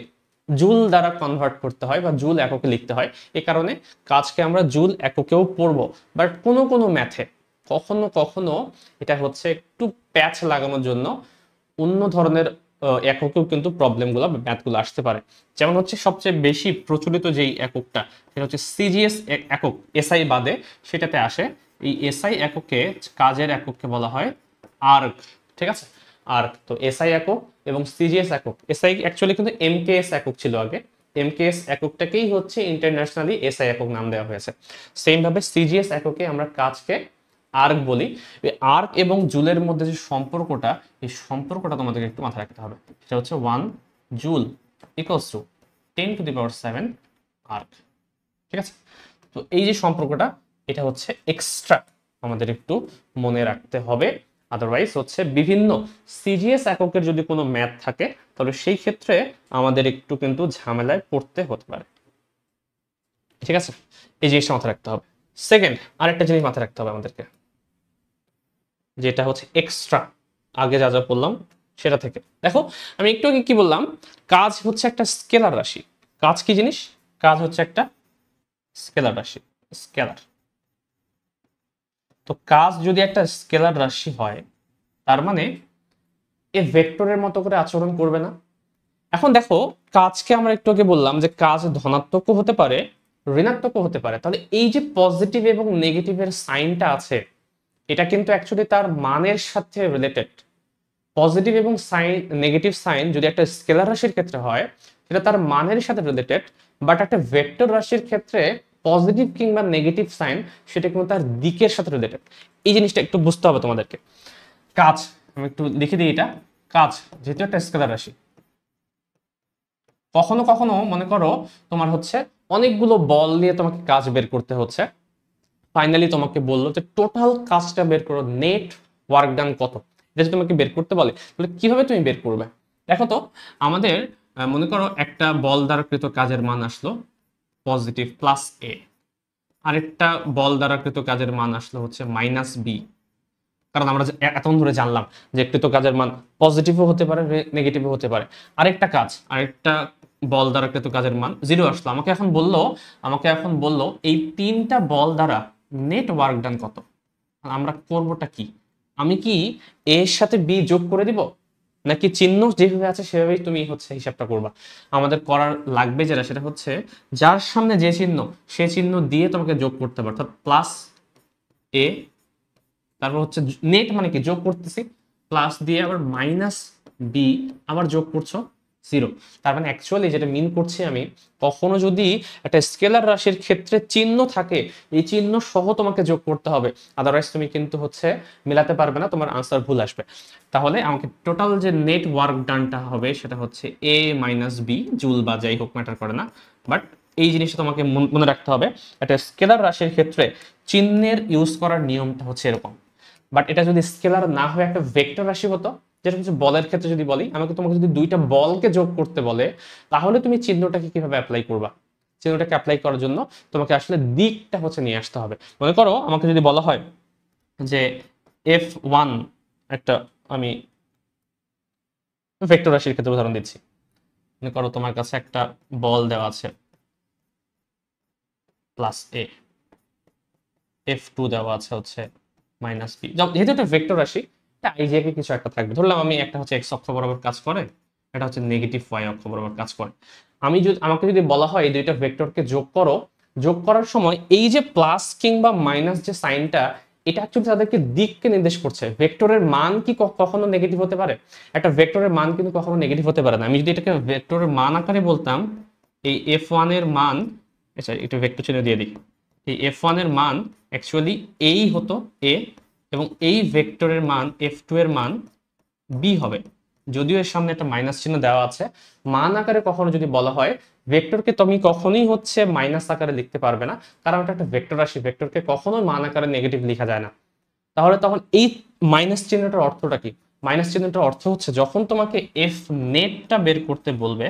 জুল দ্বারা কনভার্ট করতে হয় বা জুল এককে লিখতে হয়। এ কারণে কাজকে আমরা জুল এককেও পড়বো, বাট কোনো কোনো ম্যাথে কখনো কখনো এটা হচ্ছে একটু প্যাচ লাগানোর জন্য অন্য ধরনের এককেও কিন্তু প্রবলেমগুলো বা ম্যাথগুলো আসতে পারে। যেমন হচ্ছে সবচেয়ে বেশি প্রচলিত যেই এককটা, সেটা হচ্ছে সিজিএস একক, এসআই বাদে সেটাতে আসে। এই এসআই এককে কাজের একককে বলা হয় আর্ক। ঠিক আছে, আর্ক। তো এসআই একক এবং সিজিএস একক, এসআই অ্যাকচুয়ালি কিন্তু এমকেএস একক ছিল আগে, এমকেএস এককটাকেই হচ্ছে ইন্টারন্যাশনালি এসআই একক নাম দেওয়া হয়েছে। সেম ভাবে সিজিএস এককে আমরা কাজকে আর্ক বলি। আর্ক এবং জুলের মধ্যে যে সম্পর্কটা, এই সম্পর্কটা তোমাদেরকে একটু মাথায় রাখতে হবে। সেটা হচ্ছে 1 জুল ইকুয়ালস টু 10⁷ আর্ক। ঠিক আছে, তো এই যে সম্পর্কটা, এটা হচ্ছে এক্সট্রা আমাদের একটু মনে রাখতে হবে। আদারওয়াইজ হচ্ছে বিভিন্ন সিরিয়াস এককের যদি কোনো ম্যাথ থাকে তাহলে সেই ক্ষেত্রে আমাদের একটু কিন্তু ঝামেলায় পড়তে হতে পারে। ঠিক আছে, এই জিনিসটা মাথায় রাখতে হবে। সেকেন্ড আরেকটা জিনিস মাথায় রাখতে হবে আমাদেরকে, যেটা হচ্ছে এক্সট্রা আগে যা যা বললাম সেটা থেকে। দেখো আমি একটু আগে কি বললাম, কাজ হচ্ছে একটা স্কেলার রাশি। কাজ কি জিনিস? কাজ হচ্ছে একটা স্কেলার রাশি, স্কেলার। তো কাজ যদি একটা স্কেলার রাশি হয় তার মানে এ ভেক্টরের মতো করে আচরণ করবে না। এখন দেখো কাজকে আমরা একটু আগে বললাম যে কাজ ধনাত্মকও হতে পারে ঋণাত্মকও হতে পারে, তাহলে এই যে পজিটিভ এবং নেগেটিভের সাইনটা আছে এটা কিন্তু অ্যাকচুয়ালি তার মানের সাথে রিলেটেড। পজিটিভ এবং সাইন নেগেটিভ সাইন যদি একটা স্কেলার রাশির ক্ষেত্রে হয় সেটা তার মানের সাথে রিলেটেড, বাট একটা ভেক্টর রাশির ক্ষেত্রে পজিটিভ কিংবা নেগেটিভ সাইন সেটা কিন্তু তার দিকের সাথে রিলেটেড। এই জিনিসটা একটু বুঝতে হবে তোমাদেরকে। কাজ আমি একটু লিখে দিই, এটা কাজ যেহেতু একটা স্কেলার রাশি, কখনো কখনো মনে করো তোমার হচ্ছে অনেকগুলো বল নিয়ে তোমাকে কাজ বের করতে হচ্ছে, ফাইনালি তোমাকে বললো যে টোটাল কাজটা বের করো, নেট ওয়ার্ক ডান কত, এটা যদি তোমাকে বের করতে বলে তাহলে কিভাবে তুমি বের করবে? দেখো তো আমাদের মনে করো একটা বল দ্বারা কৃত কাজের মান আসলো পজিটিভ প্লাস এ, আরেকটা বল দ্বারা কৃত কাজের মান আসলো হচ্ছে মাইনাস বি। কারণ আমরা এতক্ষণ ধরে জানলাম যে কৃত কাজের মান পজিটিভও হতে পারে নেগেটিভও হতে পারে। আরেকটা বল দ্বারা কৃত কাজের মান 0 আসলো। আমাকে এখন বললো এই 3টা বল দ্বারা নেট ওয়ার্ক ডান কত। আমরা করবোটা কি? আমি কি এ এর সাথে বি যোগ করে দিব, নাকি চিহ্ন যেভাবে আছে সেভাবেই তুমি হচ্ছে হিসাবটা করবা? আমাদের করার লাগবে যেটা সেটা হচ্ছে যার সামনে যে চিহ্ন সে চিহ্ন দিয়ে তোমাকে যোগ করতে হবে, অর্থাৎ প্লাস এ, তারপর হচ্ছে নেট মানে কি যোগ করতেছি, প্লাস দিয়ে আবার মাইনাস বি আবার যোগ করছো 0। তার মানে অ্যাকচুয়ালি যেটা মিন করছি আমি, কখনো যদি একটা স্কেলার রাশির ক্ষেত্রে চিহ্ন থাকে এই চিহ্ন সহ তোমাকে যোগ করতে হবে, আদারওয়াইজ তুমি কিন্তু হচ্ছে মিলাতে পারবে না, তোমার আনসার ভুল আসবে। তাহলে আমাকে টোটাল যে নেট ওয়ার্ক ডানটা হবে সেটা হচ্ছে এ মাইনাস বি, জুল বা যাই হোক ম্যাটার করে না, বাট এই জিনিসটা তোমাকে মনে রাখতে হবে। একটা স্কেলার রাশির ক্ষেত্রে চিহ্নের ইউজ করার নিয়মটা হচ্ছে এরকম। বাট এটা যদি স্কেলার না হয়ে একটা ভেক্টর রাশি হতো, যেটা হচ্ছে বলের ক্ষেত্রে যদি বলি, আমাকে তোমাকে যদি দুইটা বলকে যোগ করতে বলে তাহলে তুমি চিহ্নটাকে কিভাবে অ্যাপ্লাই করবা? চিহ্নটাকে অ্যাপ্লাই করার জন্য তোমাকে আসলে দিকটা হচ্ছে নিয়ে আসতে হবে। মনে করো আমাকে যদি বলা হয় যে F1, একটা আমি ভেক্টর রাশির ক্ষেত্রে উদাহরণ দিচ্ছি, মনে করো তোমার কাছে একটা বল দেওয়া আছে প্লাস এ, F2 দেওয়া আছে হচ্ছে মাইনাস বি। যেহেতু একটা ভেক্টর রাশি এটা আইজিয়াকে কিছু একটা থাকবে, ধরলাম আমি একটা হচ্ছে এক্স অক্ষ বরাবর কাজ করে, এটা হচ্ছে নেগেটিভ ওয়াই অক্ষ বরাবর কাজ করে। আমাকে যদি বলা হয় এই দুইটা ভেক্টরকে যোগ করো, যোগ করার সময় এই যে প্লাস কিংবা মাইনাস যে সাইনটা এটা অ্যাকচুয়ালি তাদেরকে দিককে নির্দেশ করছে। ভেক্টরের মান কি কখনো নেগেটিভ হতে পারে? একটা ভেক্টরের মান কিন্তু কখনো নেগেটিভ হতে পারে না। আমি যদি এটাকে ভেক্টরের মান আকারে বলতাম, এই F1 এর মান, আচ্ছা একটু ভেক্টর চিহ্ন দিয়ে দিই, এই F1 এর মান অ্যাকচুয়ালি এই হতো এ, এবং এই ভেক্টরের মান F2 এর মান বি হবে, যদিও এর সামনে একটা মাইনাস চিহ্ন দেওয়া আছে। মান আকারে কখনো যদি বলা হয় ভেক্টরকে তুমি কখনোই হচ্ছে মাইনাস আকারে লিখতে পারবে না, কারণ এটা একটা ভেক্টর রাশি, ভেক্টরকে কখনোই মান আকারে নেগেটিভ লেখা যায় না। তাহলে তখন এই মাইনাস চিহ্নটার অর্থটা কি? মাইনাস চিহ্নটার অর্থ হচ্ছে যখন তোমাকে এফ নেটটা বের করতে বলবে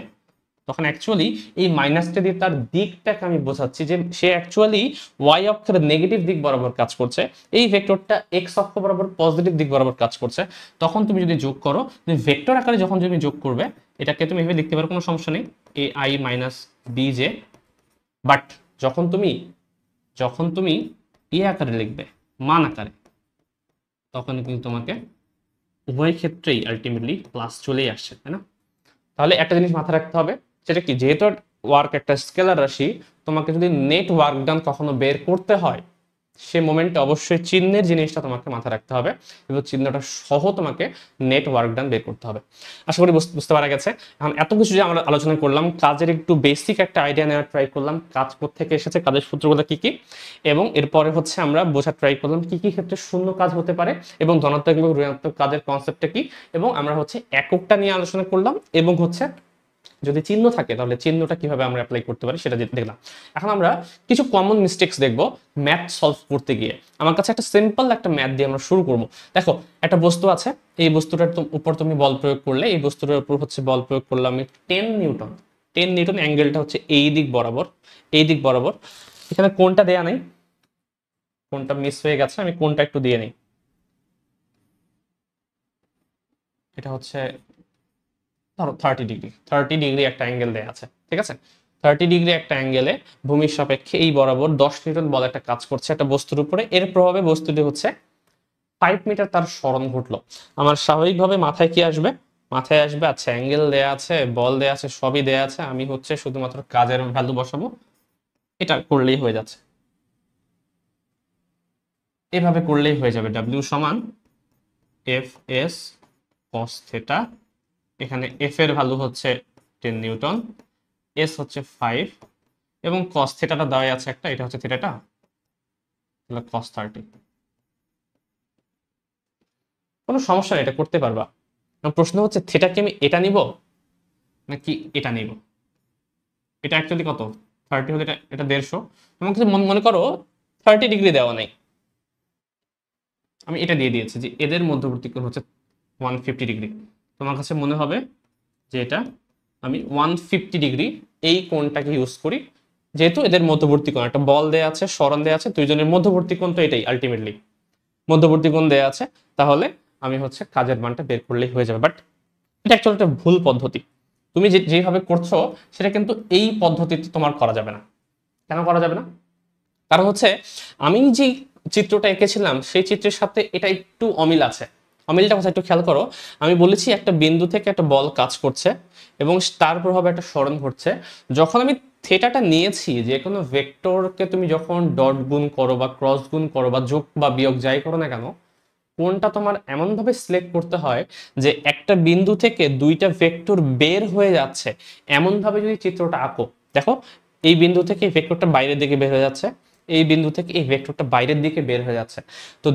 তখন অ্যাকচুয়ালি এই মাইনাসটা দিয়ে তার দিকটাকে আমি বোঝাচ্ছি যে সে অ্যাকচুয়ালি ওয়াই অক্ষের নেগেটিভ দিক বরাবর কাজ করছে, এই ভেক্টরটা এক্স অক্ষ বরাবর পজিটিভ দিক বরাবর কাজ করছে। তখন তুমি যদি যোগ করো, তুমি ভেক্টর আকারে যখন তুমি যোগ করবে এটাকে তুমি এভাবে লিখতে পারো, কোনো সমস্যা নেই, A I minus B J. But যখন তুমি এ আকারে লিখবে, মান আকারে, তখন কিন্তু তোমাকে উভয় ক্ষেত্রেই আলটিমেটলি প্লাস চলেই আসছে, তাই না? তাহলে একটা জিনিস মাথায় রাখতে হবে, সেটা কি, যেহেতু ওয়ার্ক একটা স্কেলার রাশি, তোমাকে যদি নেট ওয়ার্ক ডান কখনো বের করতে হয় সে মোমেন্টে অবশ্যই চিহ্নের জিনিসটা তোমাকে মাথায় রাখতে হবে এবং চিহ্নটা সহ তোমাকে নেট ওয়ার্ক ডান বের করতে হবে। আশা করি বুঝতে পারা গেছে। এখন এত কিছু যে আমরা আলোচনা করলাম, কাজের একটু বেসিক একটা আইডিয়া নেওয়ার ট্রাই করলাম, কাজ থেকে এসেছে, কাজের সূত্রগুলো কি কি, এবং এরপরে হচ্ছে আমরা বোঝার ট্রাই করলাম কি কি ক্ষেত্রে শূন্য কাজ হতে পারে এবং ধনাত্মক এবং ঋণাত্মক কাজের কনসেপ্টটা কি, এবং আমরা হচ্ছে এককটা নিয়ে আলোচনা করলাম এবং হচ্ছে যদি চিহ্ন থাকে তাহলে চিহ্নটা কিভাবে আমরা অ্যাপ্লাই করতে পারি সেটা দেখলাম। এখন আমরা কিছু কমন মিস্টেক্স দেখব ম্যাথ সলভ করতে গিয়ে। আমার কাছে একটা সিম্পল একটা ম্যাথ দিয়ে আমরা শুরু করব। দেখো একটা বস্তু আছে, এই বস্তুটার উপর তুমি বল প্রয়োগ করলে, এই বস্তুটার উপর হচ্ছে বল প্রয়োগ করলাম আমি 10 নিউটন। 10 নিউটন, অ্যাঙ্গেলটা হচ্ছে এই দিক বরাবর, এই দিক বরাবর। এখানে কোনটা দেয়া নেই, কোনটা মিস হয়ে গেছে, আমি কোনটা একটু দিয়ে নিই। এটা হচ্ছে ধরো 30 ডিগ্রি, 30 ডিগ্রি একটা অ্যাঙ্গেল দেয়া আছে, ঠিক আছে? 30 ডিগ্রি একটা অ্যাঙ্গেলে ভূমির সাপেক্ষে এই বরাবর 10 নিউটন বল একটা কাজ করছে একটা বস্তুর উপরে। এর প্রভাবে বস্তুটি হচ্ছে 5 মিটার তার সরণ ঘটলো। আমার স্বাভাবিকভাবে মাথায় কি আসবে? মাথায় আসবে আচ্ছা অ্যাঙ্গেল দেয়া আছে, বল দেয়া আছে, সবই দেয়া আছে, আমি হচ্ছে শুধুমাত্র কাজের ভ্যালু বসাবো, এটা করলেই হয়ে যাচ্ছে। এভাবে করলেই হয়ে যাবে। ডাব্লিউ সমান এফ এস কস থেটা, এখানে এফ এর ভ্যালু হচ্ছে 10 নিউটন, এস হচ্ছে 5, এবং কস থেটাটা দেওয়া আছে একটা, এটা হচ্ছে থেটাটা, তাহলে কস 30। কোনো সমস্যা নেই, এটা করতে পারবা। প্রশ্ন হচ্ছে থেটাকে আমি এটা নিব নাকি এটা নিব। এটা অ্যাকচুয়ালি কত? 30 হলে এটা এটা 150। তোমার কাছে মনে করো 30 ডিগ্রি দেওয়া নেই, আমি এটা দিয়ে দিয়েছি যে এদের মধ্যবর্তী কোণ হচ্ছে 150 ডিগ্রি। তোমার কাছে মনে হবে যে এটা আমি 150 ডিগ্রি এই কোণটাকে ইউজ করি, যেহেতু এদের মধ্যবর্তী কোণ, একটা বল দেয়া আছে, সরণ দেয়া আছে, দুইজনের মধ্যবর্তী কোণ তো এটাই আলটিমেটলি মধ্যবর্তী কোণ দেয়া আছে, তাহলে আমি হচ্ছে কাজের মানটা বের করলেই হয়ে যাবে। বাট এটা অ্যাকচুয়ালি একটা ভুল পদ্ধতি। তুমি যেভাবে করছো সেটা কিন্তু এই পদ্ধতিতে তোমার করা যাবে না। কেন করা যাবে না? কারণ হচ্ছে আমি যে চিত্রটা এঁকেছিলাম সেই চিত্রের সাথে এটা একটু অমিল আছে। অমিলটা কোথায় একটু খেয়াল করো। আমি বলেছি একটা বিন্দু থেকে একটা বল কাজ করছে এবং তার প্রভাবে একটা সরণ ঘটছে। যখন আমি থেটাটা নিয়েছি, যে কোনো ভেক্টরকে তুমি যখন ডট গুণ করো বা ক্রস গুণ করো বা যোগ বা বিয়োগ যাই করো না কেন, কোনটা তোমার এমনভাবে সিলেক্ট করতে হয় যে একটা বিন্দু থেকে দুইটা ভেক্টর বের হয়ে যাচ্ছে এমনভাবে যদি চিত্রটা আঁকো। দেখো এই বিন্দু থেকে এই ভেক্টরটা বাইরের দিকে বের হয়ে যাচ্ছে, এই বিন্দু থেকে এই ভেক্টরটা বাইরের দিকে বের হয়ে যাচ্ছে। তো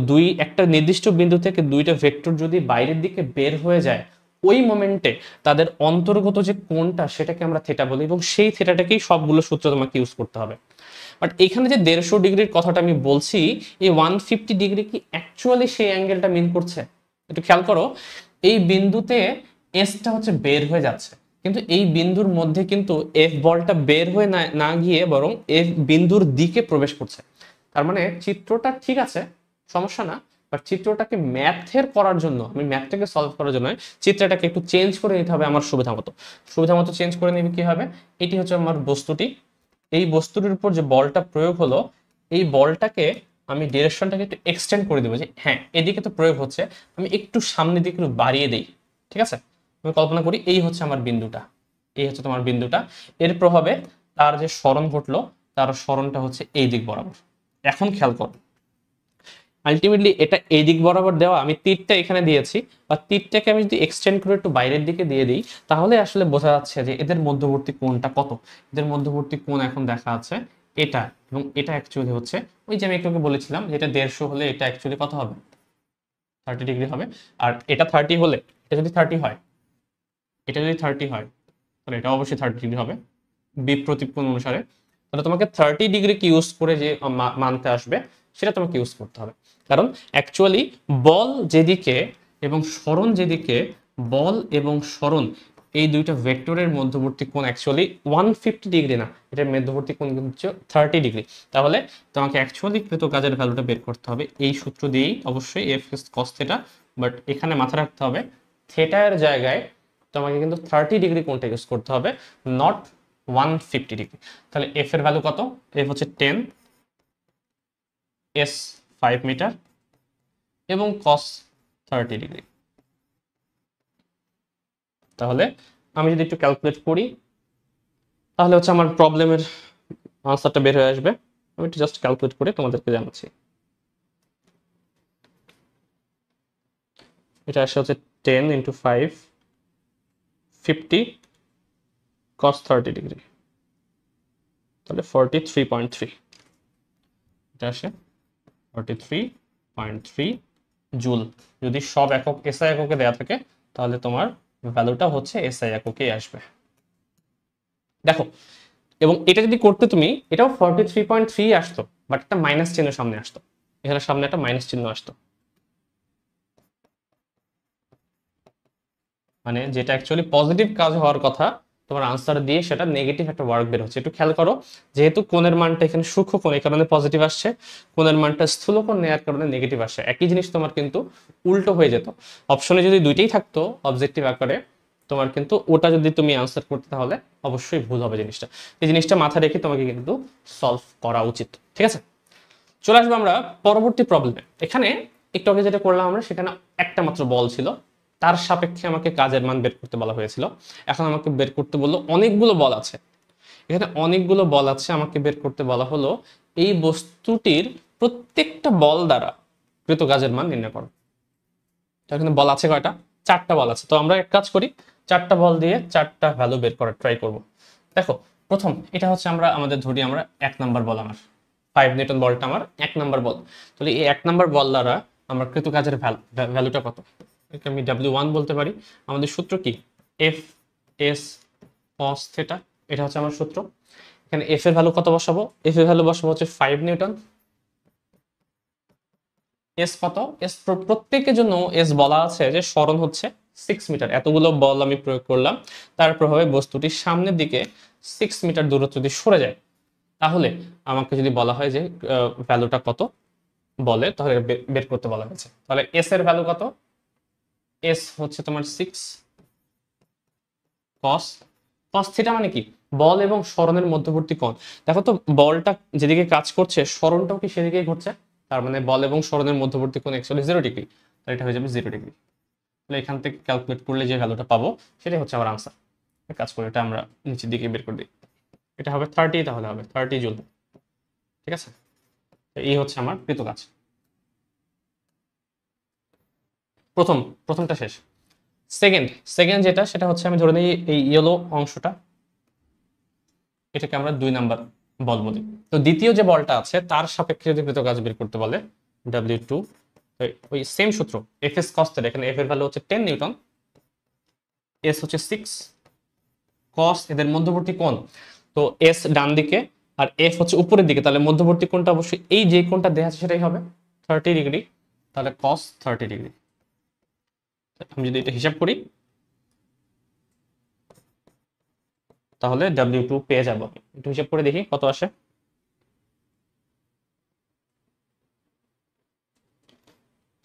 একটা নির্দিষ্ট বিন্দু থেকে দুইটা ভেক্টর যদি বাইরের দিকে বের হয়ে যায়, ওই মোমেন্টে তাদের অন্তর্গত যে কোণটা সেটাকে আমরা থেটা বলি, এবং সেই থেটাটাকেই সবগুলো সূত্র তোমাকে ইউজ করতে হবে। বাট এখানে যে 150 ডিগ্রির কথাটা আমি বলছি, এই 150 ডিগ্রি কি অ্যাকচুয়ালি সেই অ্যাঙ্গেলটা মিন করছে? একটু খেয়াল করো, এই বিন্দুতে এসটা হচ্ছে বের হয়ে যাচ্ছে, কিন্তু এই বিন্দুর মধ্যে কিন্তু এফ বলটা বের হয়ে না গিয়ে বরং এফ বিন্দুর দিকে প্রবেশ করছে। তার মানে চিত্রটা ঠিক আছে, সমস্যা না, বাট চিত্রটাকে ম্যাথের করার জন্য, আমি ম্যাথটাকে সলভ করার জন্য চিত্রটাকে একটু চেঞ্জ করে নিতে হবে আমার সুবিধা মতো। সুবিধা মতো চেঞ্জ করে নিবে কি হবে? এটি হচ্ছে আমার বস্তুটি, এই বস্তুটির উপর যে বলটা প্রয়োগ হলো, এই বলটাকে আমি ডিরেকশনটাকে একটু এক্সটেন্ড করে দেবো, যে হ্যাঁ এদিকে তো প্রয়োগ হচ্ছে, আমি একটু সামনের দিকে একটু বাড়িয়ে দিই। ঠিক আছে, আমি কল্পনা করি এই হচ্ছে আমার বিন্দুটা, এই হচ্ছে তোমার বিন্দুটা, এর প্রভাবে তার যে সরণ ঘটলো, তার সরণটা হচ্ছে এই দিক বরাবর। এখন খেয়াল করো, আলটিমেটলি এটা এই দিক বরাবর দেওয়া, আমি তীরটা এখানে দিয়েছি, বা তীরটাকে আমি যদি এক্সটেন্ড করে একটু বাইরের দিকে দিয়ে দিই, তাহলে আসলে বোঝা যাচ্ছে যে এদের মধ্যবর্তী কোণটা কত। এদের মধ্যবর্তী কোণ এখন দেখা আছে এটা, এবং এটা অ্যাকচুয়ালি হচ্ছে ওই যে আমি একটু বলেছিলাম যে এটা 150 হলে এটা অ্যাকচুয়ালি কত হবে? 30 ডিগ্রি হবে। আর এটা 30 হলে, এটা যদি 30 হয়, এটা যদি 30 হয়, তাহলে এটা অবশ্যই 30 ডিগ্রি হবে বিপ্রতীপ অনুসারে। তাহলে তোমাকে 30 ডিগ্রিকে ইউজ করে যে মানতে আসবে সেটা তোমাকে ইউজ করতে হবে। কারণ অ্যাকচুয়ালি বল যেদিকে এবং সরণ যেদিকে, বল এবং সরণ এই দুইটা ভেক্টরের মধ্যবর্তী কোণ অ্যাকচুয়ালি 150 ডিগ্রি না, এটার মধ্যবর্তী কোণ কিন্তু হচ্ছে 30 ডিগ্রি। তাহলে তোমাকে অ্যাকচুয়ালি কৃত কাজের ভ্যালুটা বের করতে হবে এই সূত্র দিয়েই, অবশ্যই এফ কস থেটা। বাট এখানে মাথা রাখতে হবে থেটার জায়গায় তোমাকে কিন্তু 30 ডিগ্রি কোণটা ইউজ করতে হবে, নট 150 ডিগ্রি। তাহলে এফ এর ভ্যালু কত? এফ হচ্ছে 10, এস 5 মিটার, এবং কস 30 ডিগ্রি। তাহলে আমি যদি একটু ক্যালকুলেট করি, তাহলে হচ্ছে আমার প্রবলেমের আনসারটা বের হয়ে আসবে। আমি একটু জাস্ট ক্যালকুলেট করে তোমাদেরকে জানাচ্ছি। এটা আসে হচ্ছে 10 × 5, 50 cos 30 ডিগ্রি, তাহলে 43.3। এটা আসে 43.3 জুল। যদি সব একক এসআই এককে দেওয়া থাকে তাহলে তোমার ভ্যালুটা হচ্ছে এসআই এককেই আসবে। দেখো, এবং এটা যদি করতে তুমি, এটাও 43.3 আসতো, বাট একটা মাইনাস চিহ্ন সামনে আসতো, এখানে সামনে একটা মাইনাস চিহ্ন আসতো, মানে যেটা অ্যাকচুয়ালি পজিটিভ কাজ হওয়ার কথা, তোমার আনসার দিয়ে সেটা নেগেটিভ একটা ওয়ার্ক বের হচ্ছে। একটু খেয়াল করো, যেহেতু কোণের মানটা এখানে সূক্ষ্ম কোণ, এই কারণে পজিটিভ আসছে, কোণের মানটা স্থূল কোণ নেওয়ার কারণে নেগেটিভ আসছে। একই জিনিস তোমার কিন্তু উল্টো হয়ে যেত, অপশনে যদি দুইটাই থাকতো অবজেক্টিভ আকারে, তোমার কিন্তু ওটা যদি তুমি আনসার করতে তাহলে অবশ্যই ভুল হবে জিনিসটা। এই জিনিসটা মাথায় রেখে তোমাকে কিন্তু সলভ করা উচিত, ঠিক আছে? চলে আসবো আমরা পরবর্তী প্রবলেমে। এখানে একটু আগে যেটা করলাম আমরা, সেখানে একটা মাত্র বল ছিল, তার সাপেক্ষে আমাকে কাজের মান বের করতে বলা হয়েছিল। এখন আমাকে বের করতে বললো অনেকগুলো বল আছে, এখানে অনেকগুলো বল আছে, আমাকে বের করতে বলা হলো এই বস্তুটির প্রত্যেকটা বল দ্বারা কৃত কাজের মান নির্ণয় করো। তো এখানে বল আছে কয়টা? 4টা বল আছে। তো আমরা এক কাজ করি, 4টা বল দিয়ে 4টা ভ্যালু বের করার ট্রাই করব। দেখো, প্রথম এটা হচ্ছে আমরা ধরি আমরা 1 নাম্বার বল, আমার 5 নিউটন বলটা আমার 1 নাম্বার বল। তাহলে এই 1 নাম্বার বল দ্বারা আমার কৃত কাজের ভ্যালুটা কত? একে আমি W1 বলতে পারি। আমাদের সূত্র কি? এফ এস কস থিটা, এটা হচ্ছে আমার সূত্র। এখানে এফ এর ভ্যালু কত বসাবো? এফ এর ভ্যালু বসাবো হচ্ছে 5 নিউটন। এস কত? এস প্রত্যেকের জন্য এস বলা আছে যে সরণ হচ্ছে 6 মিটার। এতগুলো বল আমি প্রয়োগ করলাম, তার প্রভাবে বস্তুটি সামনের দিকে 6 মিটার দূরত্ব যদি সরে যায়, তাহলে আমাকে যদি বলা হয় যে ভ্যালুটা কত বলে, তাহলে বের করতে বলা হয়েছে। তাহলে এস এর ভ্যালু কত? এস হচ্ছে তোমার 6 কস কস থিটা, মানে কি? বল এবং সরণের মধ্যবর্তী কোণ। দেখো তো, বলটা যেদিকে কাজ করছে সরণটাও কি সেদিকেই ঘটছে, তার মানে বল এবং সরণের মধ্যবর্তী কোণ অ্যাকচুয়ালি 0 ডিগ্রি, তাহলে এটা হয়ে যাবে 0 ডিগ্রি। তাহলে এখান থেকে ক্যালকুলেট করলে যে ভ্যালুটা পাবো সেটাই হচ্ছে আমার আনসার। কাজ করে এটা আমরা নিচের দিকে বের করে দিই, এটা হবে 30, তাহলে হবে 30 জুল, ঠিক আছে? এই হচ্ছে আমার কৃত কাজ। প্রথমটা শেষ। সেকেন্ড যেটা, সেটা হচ্ছে আমি ধরে নিই এই ইয়েলো অংশটা, এটাকে আমরা 2 নাম্বার বল বলি। তো দ্বিতীয় যে বলটা আছে তার সাপেক্ষে যদি কৃত কাজ বের করতে বলে W2, ওই সেম সূত্র এফ এস কস থিটা, এখানে এফ এর ভ্যালু হচ্ছে 10 নিউটন, এস হচ্ছে 6 কস, এদের মধ্যবর্তী কোণ, তো এস ডান দিকে আর এফ হচ্ছে উপরের দিকে, তাহলে মধ্যবর্তী কোণটা অবশ্যই এই যে কোণটা দেয়া আছে সেটাই হবে 30 ডিগ্রি, তাহলে কস 30 ডিগ্রি। আমি যদি এটা হিসাব করি তাহলে W2 পেয়ে যাব। একটু হিসাব করে দেখি কত আসে।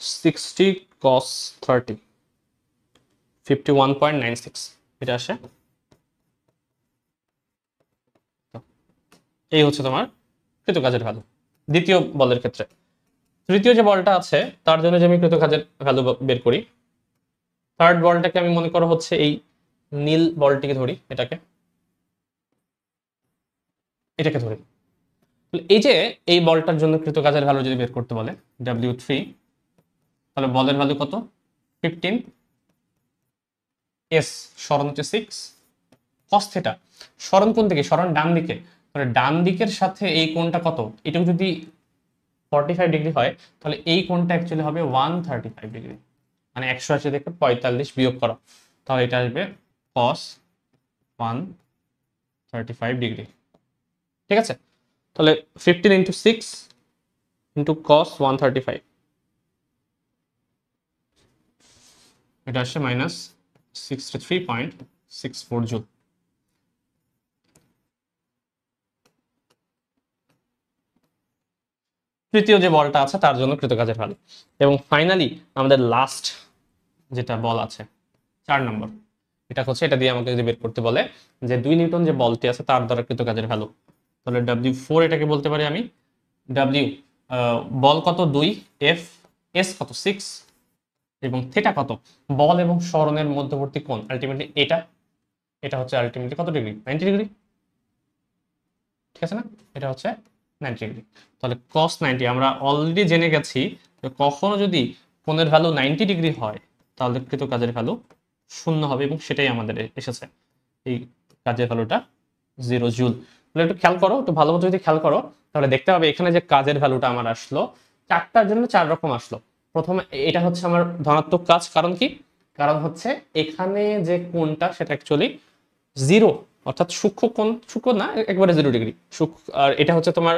60 cos 30, 51.96 এটা আসে। এই হচ্ছে তোমার কৃত কাজের ভ্যালু দ্বিতীয় বলের ক্ষেত্রে। তৃতীয় যে বলটা আছে তার জন্য যে আমি কৃত কাজের ভ্যালু বের করি, থার্ড বলটাকে আমি মনে করো হচ্ছে এই নীল বলটিকে ধরি, এটাকে ধরি। এই যে এই বলটার জন্য কৃত কাজের ভ্যালু যদি বের করতে বলে W3, তাহলে বলের ভ্যালু কত? 15, এস সরণ হচ্ছে 6 cos থিটা, সরণ কোন দিকে? সরণ ডান দিকে, তাহলে ডান দিকের সাথে এই কোণটা কত? এটাও যদি 45 ডিগ্রি হয় তাহলে এই কোণটা অ্যাকচুয়ালি হবে 135 ডিগ্রি, মানে 180 থেকে 45 বিয়োগ করো, তাহলে এটা আসবে cos 135 ডিগ্রি, ঠিক আছে? তাহলে 15 ইন্টু 6 ইন্টু cos 135, এটা আসছে -63.64 জুল। তৃতীয় যে বলটা আছে তার জন্য কৃত কাজের ভ্যালু। এবং ফাইনালি আমাদের লাস্ট যেটা বল আছে 4 নম্বর, এটা হচ্ছে, এটা দিয়ে আমাকে যদি বের করতে বলে যে 2 নিউটন যে বলটি আছে তার দ্বারা কৃত কাজের ভ্যালু, তাহলে W4 এটাকে বলতে পারি আমি। W বল কত? 2, এফ এস কত? 6, এবং থিটা কত? বল এবং সরণের মধ্যবর্তী কোণ আলটিমেটলি এটা হচ্ছে আলটিমেটলি কত ডিগ্রি? 90 ডিগ্রি, ঠিক আছে না? এটা হচ্ছে 90 ডিগ্রি। তাহলে cos 90 আমরা অলরেডি জেনে গেছি যে কখনো যদি কোণের ভ্যালু 90 ডিগ্রি হয় তাহলে কৃত কাজের ভ্যালু 0 হবে, এবং সেটাই আমাদের এসেছে, এই কাজের ভ্যালুটা 0 জুল। তাহলে একটু খেয়াল করো, একটু ভালো মতো যদি খেয়াল করো তাহলে দেখতে হবে এখানে যে কাজের ভ্যালুটা আমার আসলো 4টার জন্য 4 রকম আসলো। প্রথমে এটা হচ্ছে আমার ধনাত্মক কাজ, কারণ কি? কারণ হচ্ছে এখানে যে কোণটা সেটা অ্যাকচুয়ালি 0 অর্থাৎ সূক্ষ্মকোণ, সূক্ষ্ম না একবারে 0 ডিগ্রি, আর এটা হচ্ছে তোমার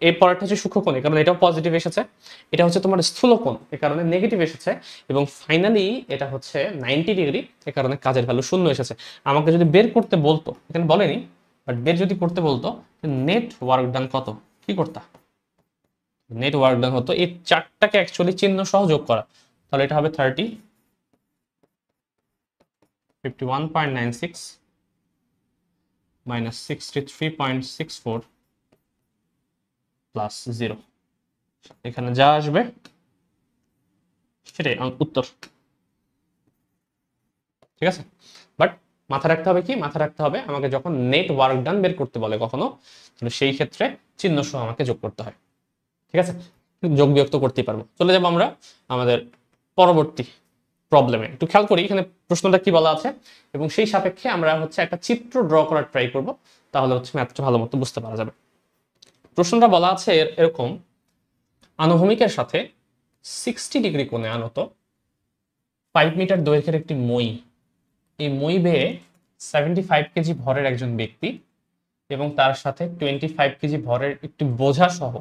এই পরেরটা হচ্ছে সূক্ষ্মকোণ, এই কারণে এটাও পজিটিভ এসেছে। এটা হচ্ছে তোমার স্থূলকোণ, এই কারণে নেগেটিভ এসেছে। এবং ফাইনালি এটা হচ্ছে 90 ডিগ্রি, এই কারণে কাজের ভ্যালু 0 এসেছে। আমাকে যদি বের করতে বলতো, এখানে বলেনি, বাট বের যদি করতে বলতো নেট ওয়ার্ক ডান কত, কি করতা? নেট ওয়ার্ক ডান হতো এই চারটাকে অ্যাকচুয়ালি চিহ্ন সহ যোগ করা, তাহলে এটা হবে 30, 51.96 minus 63.64 প্লাস 0, এখানে যা আসবে সেটাই উত্তর। ঠিক আছে, বাট মাথা রাখতে হবে কি, মাথা রাখতে হবে আমাকে যখন নেট ওয়ার্ক ডান বের করতে বলে কখনো, তাহলে সেই ক্ষেত্রে চিহ্ন সহ আমাকে যোগ করতে হয়। ঠিক আছে, যোগ বিয়োগ তো করতেই পারবো। চলে যাবো আমরা আমাদের পরবর্তী প্রবলেমে। একটু খেয়াল করি এখানে প্রশ্নটা কি বলা আছে, এবং সেই সাপেক্ষে আমরা হচ্ছে একটা চিত্র ড্র করার ট্রাই করব, তাহলে হচ্ছে ম্যাথটা ভালো মতো বুঝতে পারা যাবে। প্রশ্নটা বলা আছে এরকম, আনুভূমিকের সাথে 60 ডিগ্রি কোণে আনত 5 মিটার দৈর্ঘ্যের একটি মই, এই মই বেয়ে 75 কেজি ভরের একজন ব্যক্তি এবং তার সাথে 25 কেজি ভরের একটি বোঝা সহ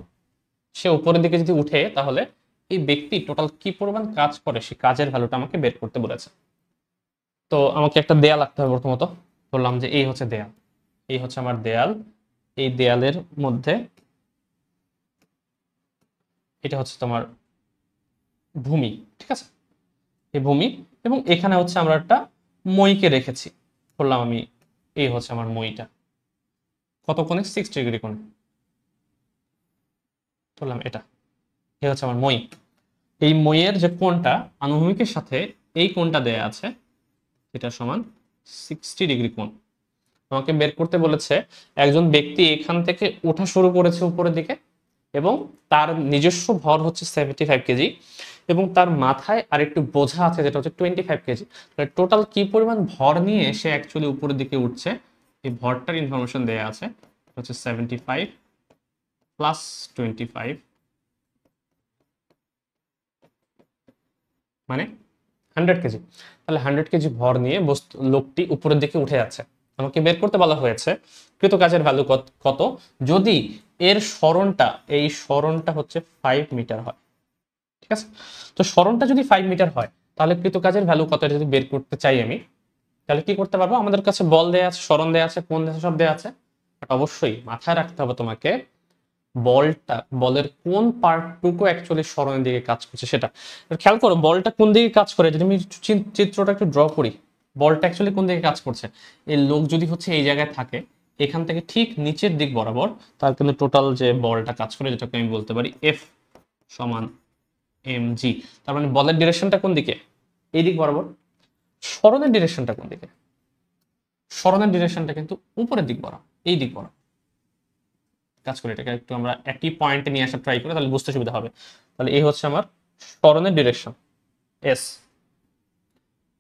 সে উপরের দিকে যদি উঠে, তাহলে এই ব্যক্তি টোটাল কি পরিমাণ কাজ করে সেই কাজের ভ্যালুটা আমাকে বের করতে বলেছে। তো আমাকে একটা দেয়াল আঁকতে হবে প্রথমত। বললাম যে এই হচ্ছে দেয়াল, এই হচ্ছে আমার দেয়াল, এই দেয়ালের মধ্যে এটা হচ্ছে তোমার ভূমি। ঠিক আছে, এই ভূমি, এবং এখানে হচ্ছে আমরা একটা মইকে রেখেছি। বললাম আমি এই হচ্ছে আমার মইটা, কত কোণে? 60 ডিগ্রি কোণে। বললাম এটা এই হচ্ছে আমার মই। এই মইয়ের যে কোণটা আনুভূমিকের সাথে এই কোণটা দেয়া আছে, এটা সমান 60 ডিগ্রি কোণ। আমাকে বের করতে বলেছে একজন ব্যক্তি এখান থেকে ওঠা শুরু করেছে উপরের দিকে, এবং তার নিজস্ব ভর হচ্ছে 75 কেজি, এবং তার মাথায় আরেকটু বোঝা আছে যেটা হচ্ছে 25 কেজি। তাহলে টোটাল কি পরিমাণ ভর নিয়ে সে অ্যাকচুয়ালি উপরের দিকে উঠছে, এই ভরটার ইনফরমেশন দেয়া আছে, হচ্ছে 75 প্লাস 25 মানে 100 কেজি। তাহলে 100 কেজি ভর নিয়ে লোকটি উপরের দিকে উঠে যাচ্ছে। আমাকে বের করতে বলা হয়েছে কৃত কাজের ভ্যালু কত যদি এর সরণটা, এই সরণটা হচ্ছে 5 মিটার হয়। ঠিক আছে, তো সরণটা যদি 5 মিটার হয়, তাহলে কৃত কাজের ভ্যালু কত যদি বের করতে চাই আমি, তাহলে কি করতে পারবো? আমাদের কাছে বল দেয়া আছে, সরণ দেয়া আছে, কোণ দেয়া আছে, সব দেয়া আছে, বাট অবশ্যই মাথায় রাখতে হবে তোমাকে বলের কোন পার্টটুকু অ্যাকচুয়ালি সরণের দিকে কাজ করছে সেটা খেয়াল করো। বলটা কোন দিকে কাজ করে, যদি আমি চিত্রটা একটু ড্র করি, বলটা অ্যাকচুয়ালি কোন দিকে কাজ করছে, এই লোক যদি হচ্ছে এই জায়গায় থাকে, এখান থেকে ঠিক নিচের দিক বরাবর, তার কিন্তু টোটাল যে বলটা কাজ করে, যেটাকে আমি বলতে পারি এফ সমান mg। তার মানে বলের ডিরেকশনটা কোন দিকে? এই দিক বরাবর। সরণের ডিরেকশনটা কোন দিকে? সরণের ডিরেকশনটা কিন্তু উপরের দিক বরাবর, এই দিক বরাবর কাজ করে। এটাকে একটু আমরা একই পয়েন্টে নিয়ে আসা ট্রাই করি, তাহলে বুঝতে সুবিধা হবে। তাহলে এই হচ্ছে আমার সরণের ডিরেকশন এস,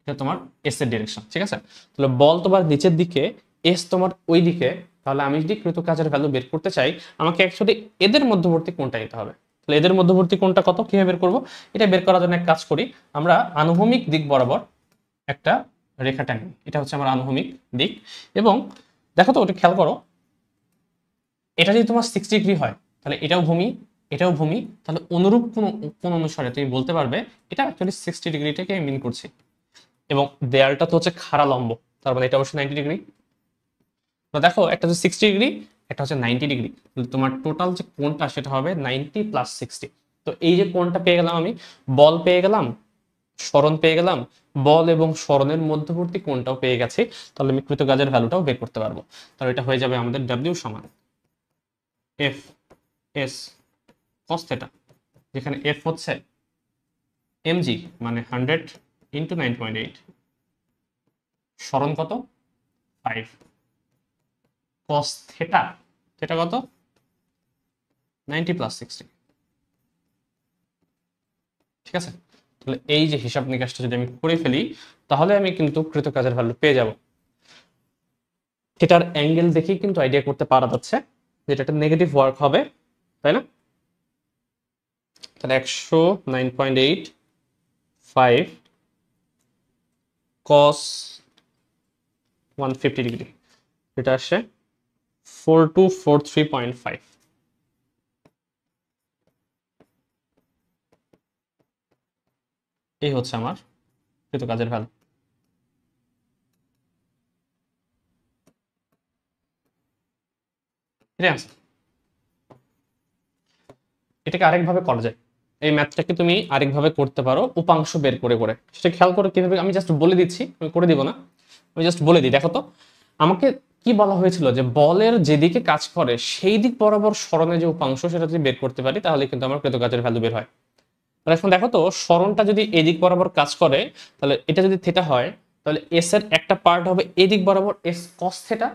এটা তোমার এস এর ডিরেকশন। ঠিক আছে, তাহলে বল তোমার নিচের দিকে, এস তোমার ওই দিকে। তাহলে আমি যদি কৃত কাজের ভ্যালু বের করতে চাই, আমাকে অ্যাকচুয়ালি এদের মধ্যবর্তী কোণটা নিতে হবে। তাহলে এদের মধ্যবর্তী কোণটা কত, কিভাবে বের করবো? এটা বের করার জন্য এক কাজ করি, আমরা আনুভূমিক দিক বরাবর একটা রেখা টানি। এটা হচ্ছে আমার আনুভূমিক দিক, এবং দেখো তো ওটা খেয়াল করো, এটা যদি তোমার 60 ডিগ্রি হয়, তাহলে এটাও ভূমি, এটাও ভূমি, তাহলে অনুরূপ কোন অনুসারে তুমি বলতে পারবে এটা অ্যাকচুয়ালি 60 ডিগ্রিটাকে আমি মিন করছি। এবং দেয়ালটা তো হচ্ছে খাড়া লম্ব, তার মানে এটা অবশ্যই 90 ডিগ্রি। তো দেখো একটা হচ্ছে 60 ডিগ্রি, একটা হচ্ছে 90 ডিগ্রি, তোমার টোটাল যে কোণটা সেটা হবে 90 প্লাস 60। তো এই যে কোণটা পেয়ে গেলাম আমি, বল পেয়ে গেলাম, সরণ পেয়ে গেলাম, বল এবং সরণের মধ্যবর্তী কোণটাও পেয়ে গেছি, তাহলে আমি কৃত কাজের ভ্যালুটাও বের করতে পারবো। তাহলে এটা হয়ে যাবে আমাদের W সমান এফ এস cos থিটা, যেখানে এফ হচ্ছে mg মানে 100 ইন্টু 9.8, সরণ কত 5, cos থিটা, থিটা কত 90 প্লাস 60। ঠিক আছে, তাহলে এই যে হিসাব নিকাশটা যদি আমি করে ফেলি, তাহলে আমি কিন্তু কৃত কাজের ভ্যালু পেয়ে যাব। থিটার অ্যাঙ্গেল দেখেই কিন্তু আইডিয়া করতে পারা যাচ্ছে যেটা একটা নেগেটিভ ওয়ার্ক হবে, তাই না? তাহলে 109.85 cos 150 ডিগ্রি, এটা আসে 4243.5। এই হচ্ছে আমার কৃত কাজের ভ্যালু। এটাই আনসার। এটাকে আরেকভাবে করা যায়, এই ম্যাথটাকে তুমি আরেকভাবে করতে পারো উপাংশ বের করে করে। সেটা খেয়াল করে কিভাবে, আমি জাস্ট বলে দিচ্ছি, আমি করে দিব না, আমি জাস্ট বলে দিই। দেখো তো আমাকে কি বলা হয়েছিল, যে বলের যেদিকে কাজ করে সেই দিক বরাবর সরণের যে উপাংশ সেটা যদি বের করতে পারি তাহলে কিন্তু আমার কৃত কাজের ভ্যালু বের হয়। তাহলে এখন দেখো তো সরণটা যদি এদিক বরাবর কাজ করে, তাহলে এটা যদি থিটা হয়, তাহলে এস এর একটা পার্ট হবে এদিক বরাবর এস কস থিটা,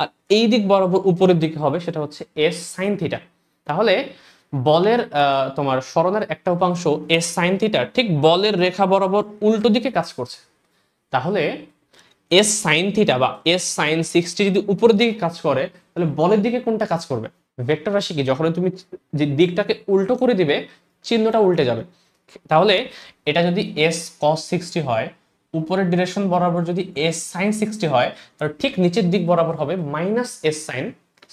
আর এই দিক বরাবর উপরের দিকে হবে সেটা হচ্ছে এস সাইন থিটা। তাহলে বলের তোমার সরণের একটা উপাংশ এস সাইন থিটা ঠিক বলের রেখা বরাবর উল্টো দিকে কাজ করছে। তাহলে এস সাইন থিটা বা এস সাইন 60 যদি উপরের দিকে কাজ করে, তাহলে বলের দিকে কোনটা কাজ করবে? ভেক্টর রাশি কি, যখন তুমি যে দিকটাকে উল্টো করে দিবে চিহ্নটা উল্টে যাবে। তাহলে এটা যদি এস কস 60 হয়, উপরের ডিরেকশন বরাবর যদি এস সাইন 60 হয়, তাহলে ঠিক নিচের দিক বরাবর হবে মাইনাস এস সাইন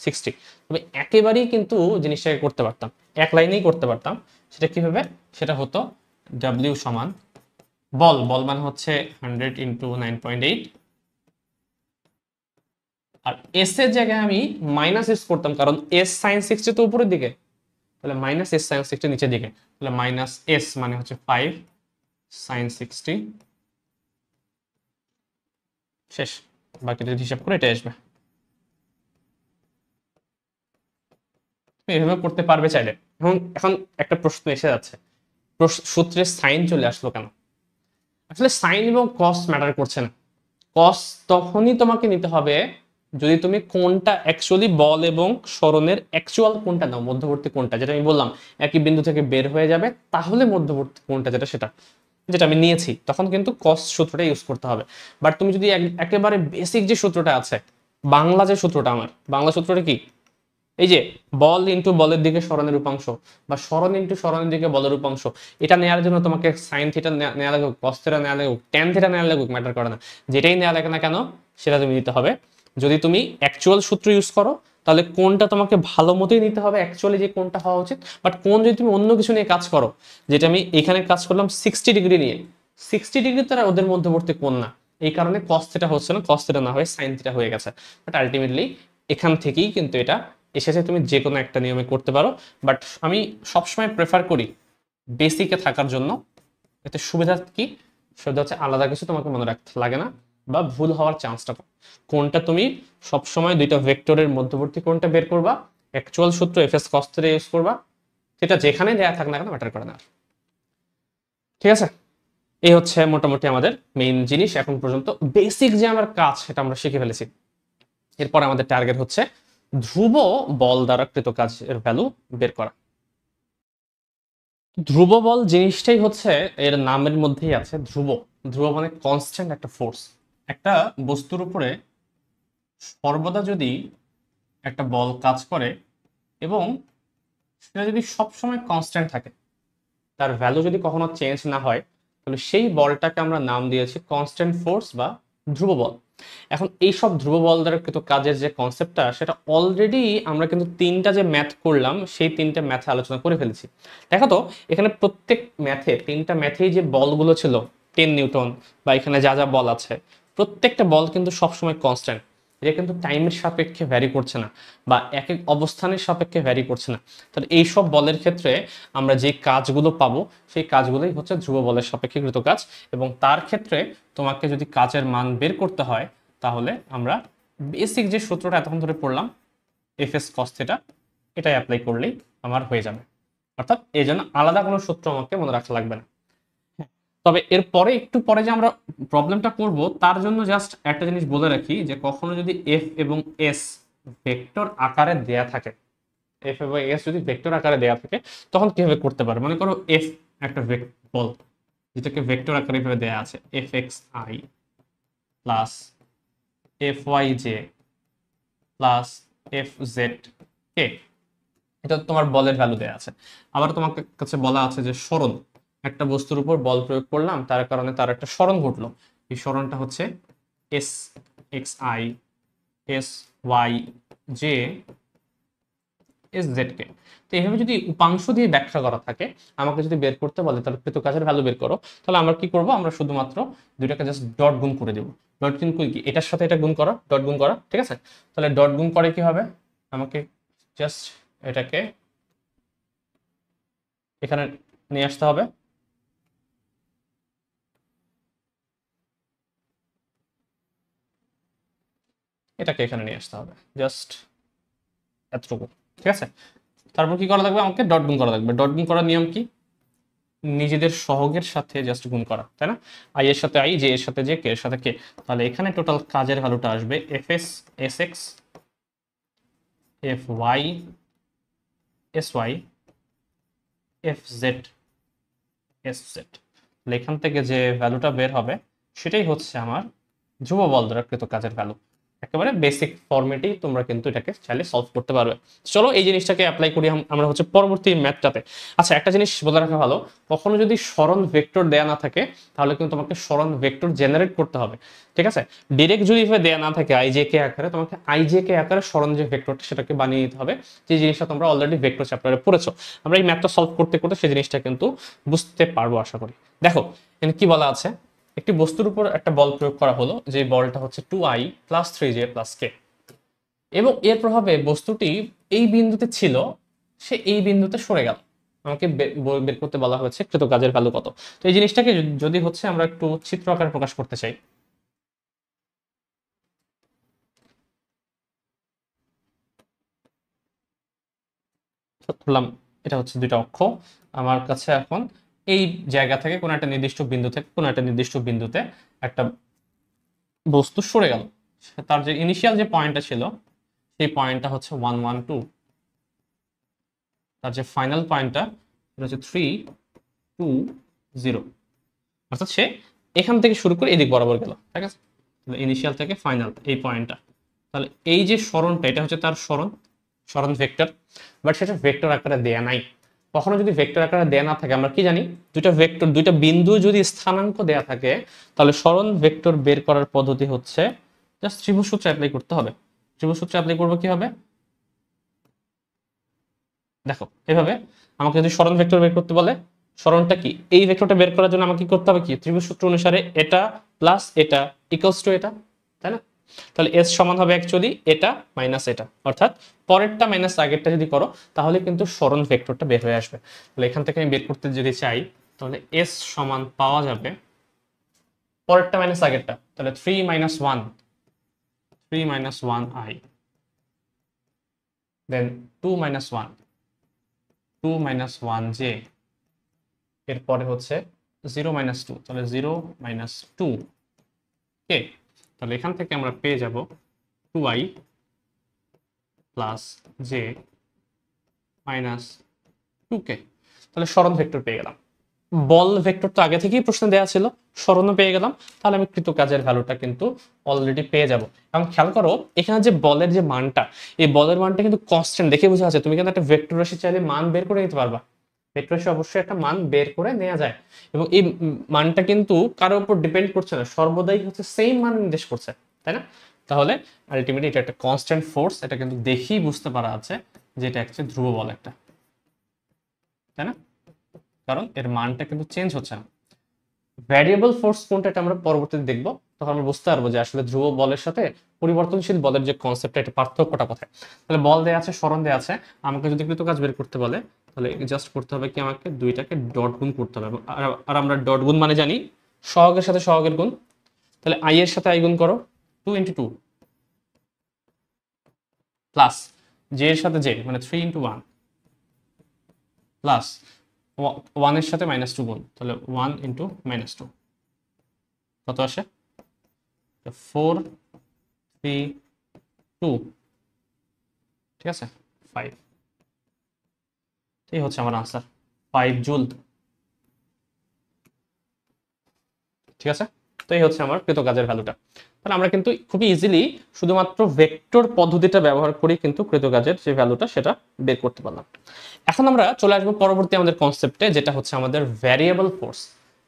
60। তবে একেবারেই কিন্তু জিনিসটাকে করতে পারতাম, এক লাইনেই করতে পারতাম। সেটা কিভাবে? সেটা হতো ডাব্লিউ সমান বল, বল মানে হচ্ছে 100 ইন্টু 9.8, আর এস এর জায়গায় আমি মাইনাস এস করতাম, কারণ এস সাইন 60 তো উপরের দিকে, তাহলে মাইনাস এস সাইন 60 নিচের দিকে, তাহলে মাইনাস এস মানে হচ্ছে 5 সাইন 60। শেষ, বাকিটা হিসাব করে এটা আসবে। তুমি এভাবে করতে পারবে চাইলে। এখন এখন একটা প্রশ্ন এসে যাচ্ছে, সূত্রে সাইন চলে আসলো কেন? আসলে সাইন এবং কস ম্যাটার করছে না। কস তখনই তোমাকে নিতে হবে যদি তুমি কোনটা অ্যাকচুয়ালি বল এবং সরণের অ্যাকচুয়াল কোনটা নাও, মধ্যবর্তী কোনটা, যেটা আমি বললাম একই বিন্দু থেকে বের হয়ে যাবে, তাহলে মধ্যবর্তী কোনটা যেটা সেটা যেটা আমি নিয়েছি, তখন কিন্তু কস সূত্রটা ইউজ করতে হবে। বাট তুমি যদি একেবারে বেসিক যে সূত্রটা আছে, বাংলা যে সূত্রটা, আমার বাংলা সূত্রটা কি, এই যে বল ইন্টু বলের দিকে সরণের উপাংশ, বা সরণ ইন্টু সরণের দিকে বলের উপাংশ, এটা নেওয়ার জন্য তোমাকে সাইন থিটা নেওয়া লাগুক, কস থিটা নেওয়া লাগুক, ট্যান থিটা নেওয়া লাগুক, ম্যাটার করে না। যেটাই নেওয়া লাগে না কেন সেটা তুমি নিতে হবে। যদি তুমি অ্যাকচুয়াল সূত্র ইউজ করো তাহলে কোনটা তোমাকে ভালো মতোই নিতে হবে, অ্যাকচুয়ালি যে কোনটা হওয়া উচিত। বাট কোন যদি তুমি অন্য কিছু নিয়ে কাজ করো, যেটা আমি এখানে কাজ করলাম 60 ডিগ্রি নিয়ে, 60 ডিগ্রি তো আর ওদের মধ্যবর্তী কোণ না, এই কারণে কস থিটা হচ্ছে না, কস থিটা না হয়ে সাইন থিটা হয়ে গেছে। বাট আলটিমেটলি এখান থেকেই কিন্তু এটা এসেছে, তুমি যে কোনো একটা নিয়মে করতে পারো। বাট আমি সবসময় প্রেফার করি বেসিকে থাকার জন্য। এতে সুবিধা কি? সুবিধা হচ্ছে আলাদা কিছু তোমাকে মনে রাখতে লাগে না, বা ভুল হওয়ার চান্সটা কম। কোনটা তুমি সবসময় দুইটা ভেক্টরের মধ্যবর্তী কোনটা বের করবা, অ্যাকচুয়াল সূত্র F S cos theta use করবা, সেটা যেখানে দেয়া থাক না কেন ম্যাটার করে না। ঠিক আছে, এই হচ্ছে মোটামুটি আমাদের মেইন জিনিস এখন পর্যন্ত। বেসিক যে আমার কাজ সেটা আমরা শিখে ফেলেছি। এরপর আমাদের টার্গেট হচ্ছে ধ্রুব বল দ্বারা কৃত কাজের ভ্যালু বের করা। ধ্রুব বল জিনিসটাই হচ্ছে এর নামের মধ্যেই আছে, ধ্রুব। ধ্রুব মানে কনস্ট্যান্ট একটা ফোর্স। একটা বস্তুর উপরে সর্বদা যদি একটা বল কাজ করে এবং সেটা যদি সবসময় কনস্ট্যান্ট থাকে, তার ভ্যালু যদি কখনো চেঞ্জ না হয়, তাহলে সেই বলটাকে আমরা নাম দিয়েছি কনস্ট্যান্ট ফোর্স বা ধ্রুব বল। এখন এই সব ধ্রুব বল দ্বারা কিন্তু কাজের যে কনসেপ্টটা, সেটা অলরেডি আমরা কিন্তু তিনটা যে ম্যাথ করলাম সেই তিনটা ম্যাথে আলোচনা করে ফেলেছি। দেখো তো এখানে প্রত্যেক ম্যাথে, তিনটা ম্যাথেই যে বলগুলো ছিল 10 নিউটন বা এখানে যা যা বল আছে, প্রত্যেকটা বল কিন্তু সবসময় কনস্ট্যান্ট। এটা কিন্তু টাইমের সাপেক্ষে ভ্যারি করছে না, বা এক এক অবস্থানের সাপেক্ষে ভ্যারি করছে না। তাহলে এই সব বলের ক্ষেত্রে আমরা যে কাজগুলো পাবো সেই কাজগুলোই হচ্ছে ধ্রুব বলের সাপেক্ষে কৃত কাজ। এবং তার ক্ষেত্রে তোমাকে যদি কাজের মান বের করতে হয়, তাহলে আমরা বেসিক যে সূত্রটা এতক্ষণ ধরে পড়লাম এফ এস কস থিটা, এটাই অ্যাপ্লাই করলেই আমার হয়ে যাবে। অর্থাৎ এই জন্য আলাদা কোনো সূত্র আমাকে মনে রাখা লাগবে না। তবে এরপরে একটু পরে যে আমরা প্রবলেমটা করব, তার জন্য জাস্ট একটা জিনিস বলে রাখি, যে কখনো যদি এফ এবং এস ভেক্টর আকারে দেয়া থাকে, এফ এবং এস যদি ভেক্টর আকারে দেয়া থাকে, তখন কিভাবে করতে পারে? মনে করো এফ একটা বল যেটাকে ভেক্টর আকারে ভাবে দেয়া আছে, F X I plus F Y J plus F Z K, এটা তোমার বলের ভ্যালু দেয়া আছে। আবার তোমার কাছে বলা আছে যে সরণ, একটা বস্তুর উপর বল প্রয়োগ করলাম, তার কারণে তার একটা সরণ ঘটলো, এই সরণটা হচ্ছে S X I, S Y J S Z K. তো এইভাবে যদি উপাংশ দিয়ে ব্যাখ্যা করা থাকে, আমাকে যদি বের করতে বলে তাহলে কৃত কাজের ভ্যালু বের করো, তাহলে আমরা কি করব, আমরা শুধুমাত্র দুইটাকে জাস্ট ডট গুণ করে দেবো। ডট গুণ করে কি, এটার সাথে এটা গুণ করা, ডট গুণ করা, ঠিক আছে। তাহলে ডট গুণ করে কি হবে, আমাকে জাস্ট এটাকে এখানে নিয়ে আসতে হবে, এটাকে এখানে নিয়ে আসতে হবে, জাস্ট এতটুকু, ঠিক আছে। তারপর কি করা লাগবে, আমাকে ডট গুণ করা লাগবে। ডট গুণ করার নিয়ম কি, নিজেদের সহগের সাথে জাস্ট গুণ করা, তাই না। আই এর সাথে আই, জে এর সাথে জে, কে এর সাথে কে। তাহলে এখানে টোটাল কাজের ভ্যালুটা আসবে F S S X, F Y S Y, F Z S Z. তাহলে এখান থেকে যে ভ্যালুটা বের হবে সেটাই হচ্ছে আমার ধ্রুব বল দ্বারা কৃত কাজের ভ্যালু। একেবারে বেসিক ফর্মেটেই তোমরা কিন্তু এটাকে চাইলে সলভ করতে পারবে। চলো এই জিনিসটাকে অ্যাপ্লাই করি আমরা হচ্ছে পরবর্তী ম্যাথটাতে। আচ্ছা, একটা জিনিস বলে রাখা ভালো, কখনো যদি সরণ ভেক্টর দেয়া না থাকে তাহলে কিন্তু তোমাকে সরণ ভেক্টর জেনারেট করতে হবে, ঠিক আছে। ডিরেক্ট যদি দেয়া না থাকে আইজে কে আকারে, তোমাকে আইজে কে আকারে সরণ যে ভেক্টরটা সেটাকে বানিয়ে নিতে হবে, যে জিনিসটা তোমরা অলরেডি ভেক্টর চ্যাপ্টারে পড়েছো। আমরা এই ম্যাথটা সলভ করতে করতে সেই জিনিসটা কিন্তু বুঝতে পারবো আশা করি। দেখো এখানে কি বলা আছে, একটি বস্তুর উপর একটা বল প্রয়োগ করা হলো, যে বলটা হচ্ছে 2i + 3j + k, এবং এর প্রভাবে বস্তুটি এই বিন্দুতে ছিল, সে এই বিন্দুতে সরে গেল। আমাকে বের করতে বলা হয়েছে কৃত কাজের ভ্যালু কত। তো এই জিনিসটাকে যদি হচ্ছে আমরা একটু চিত্র আকারে প্রকাশ করতে চাই, ধরলাম এটা হচ্ছে দুইটা অক্ষ আমার কাছে। এখন এই জায়গা থেকে কোনো একটা নির্দিষ্ট বিন্দু থেকে কোনো একটা নির্দিষ্ট বিন্দুতে একটা বস্তু সরে গেল, তার যে ইনিশিয়াল যে পয়েন্টটা ছিল সেই পয়েন্টটা হচ্ছে 1 1 2, তার যে ফাইনাল পয়েন্টটা সেটা হচ্ছে 3 2 0, অর্থাৎ সে এখান থেকে শুরু করে এদিক বরাবর গেল, ঠিক আছে। তাহলে ইনিশিয়াল থেকে ফাইনাল এই পয়েন্টটা, তাহলে এই যে সরণটা এটা হচ্ছে তার সরণ ভেক্টর, বাট সেটা ভেক্টর আকারে দেয়া নাই। কখনো যদি ভেক্টর আকারে দেয়া না থাকে, আমরা কি জানি, দুইটা ভেক্টর দুইটা বিন্দু যদি স্থানাঙ্ক দেয়া থাকে তাহলে সরণ ভেক্টর বের করার পদ্ধতি হচ্ছে জাস্ট ত্রিভুজ সূত্র অ্যাপ্লাই করতে হবে। ত্রিভুজ সূত্র অ্যাপ্লাই করবো কি হবে, দেখো এভাবে আমাকে যদি সরণ ভেক্টর বের করতে বলে, সরণটা কি, এই ভেক্টরটা বের করার জন্য আমাকে কি করতে হবে, কি ত্রিভুজ সূত্র অনুসারে এটা প্লাস এটা ইকুয়ালস টু এটা, তাই না। তাহলে এস সমান হবে অ্যাকচুয়ালি এটা মাইনাস এটা, অর্থাৎ পরেরটা মাইনাস আগেরটা যদি করো তাহলে কিন্তু সরণ ভেক্টরটা বের হয়ে আসবে। তাহলে এখান থেকে আমি বের করতে যদি চাই তাহলে এস সমান পাওয়া যাবে পরেরটা মাইনাস আগেরটা, তাহলে 3 - 1 3 - 1i, দেন 2 - 1 2 - 1j, এরপরে হচ্ছে 0 - 2, তাহলে 0 - 2 কে। তাহলে এখান থেকে আমরা পেয়ে যাব 2i + j - 2k। তাহলে সরণ ভেক্টর পেয়ে গেলাম। বল ভেক্টর তো আগে থেকেই প্রশ্ন দেওয়া ছিল, সরণও পেয়ে গেলাম, তাহলে আমি কৃত কাজের ভ্যালুটা কিন্তু অলরেডি পেয়ে যাব। এবং খেয়াল করো এখানে যে বলের যে মানটা, এই বলের মানটা কিন্তু কনস্ট্যান্ট দেখে বোঝা যাচ্ছে। তুমি কিন্তু একটা ভেক্টর রাশি চাইলে মান বের করে নিতে পারবা, ভেক্টর রাশি অবশ্যই একটা মান বের করে নেওয়া যায়, এবং এই মানটা কিন্তু কারোর উপর ডিপেন্ড করছে না, সর্বদাই হচ্ছে সেম মান নির্দেশ করছে, তাই না। তাহলে আলটিমেটলি এটা একটা কনস্ট্যান্ট ফোর্স, এটা কিন্তু দেখেই বুঝতে পারা আছে যে এটা একটা ধ্রুব বল একটা, তাই না, কারণ এর মানটা কিন্তু চেঞ্জ হচ্ছে না। ভ্যারিয়েবল ফোর্স কোনটা এটা আমরা পরবর্তীতে দেখব, তখন আমরা বুঝতে পারবো যে আসলে ধ্রুব বলের সাথে পরিবর্তনশীল বলের যে কনসেপ্টটা, এটা পার্থক্যটা কোথায়। তাহলে বল দেয়া আছে, সরণ দেয়া আছে, আমাকে যদি কৃত কাজ বের করতে বলে তাহলে জাস্ট করতে হবে কি, আমাকে দুইটাকে ডট গুণ করতে হবে। আর আমরা ডট গুণ মানে জানি সহগের সাথে সহগের গুণ। তাহলে আই এর সাথে আই গুণ করো 2 × 2 প্লাস জে এর সাথে জে মানে 3 × 1 প্লাস 1 এর সাথে -2 গুণ, তাহলে 1 × -2 কত আসে, 4 3 2, ঠিক আছে 5। এই হচ্ছে আমার আনসার 5 জুল, ঠিক আছে। তো এই হচ্ছে আমার কৃত কাজের ভ্যালুটা। তাহলে আমরা কিন্তু খুবই ইজিলি শুধুমাত্র ভেক্টর পদ্ধতিটা ব্যবহার করি কিন্তু কৃত কাজের যে ভ্যালুটা সেটা বের করতে পারলাম। এখন আমরা চলে আসবো পরবর্তী আমাদের কনসেপ্টে, যেটা হচ্ছে আমাদের ভ্যারিয়েবল ফোর্স।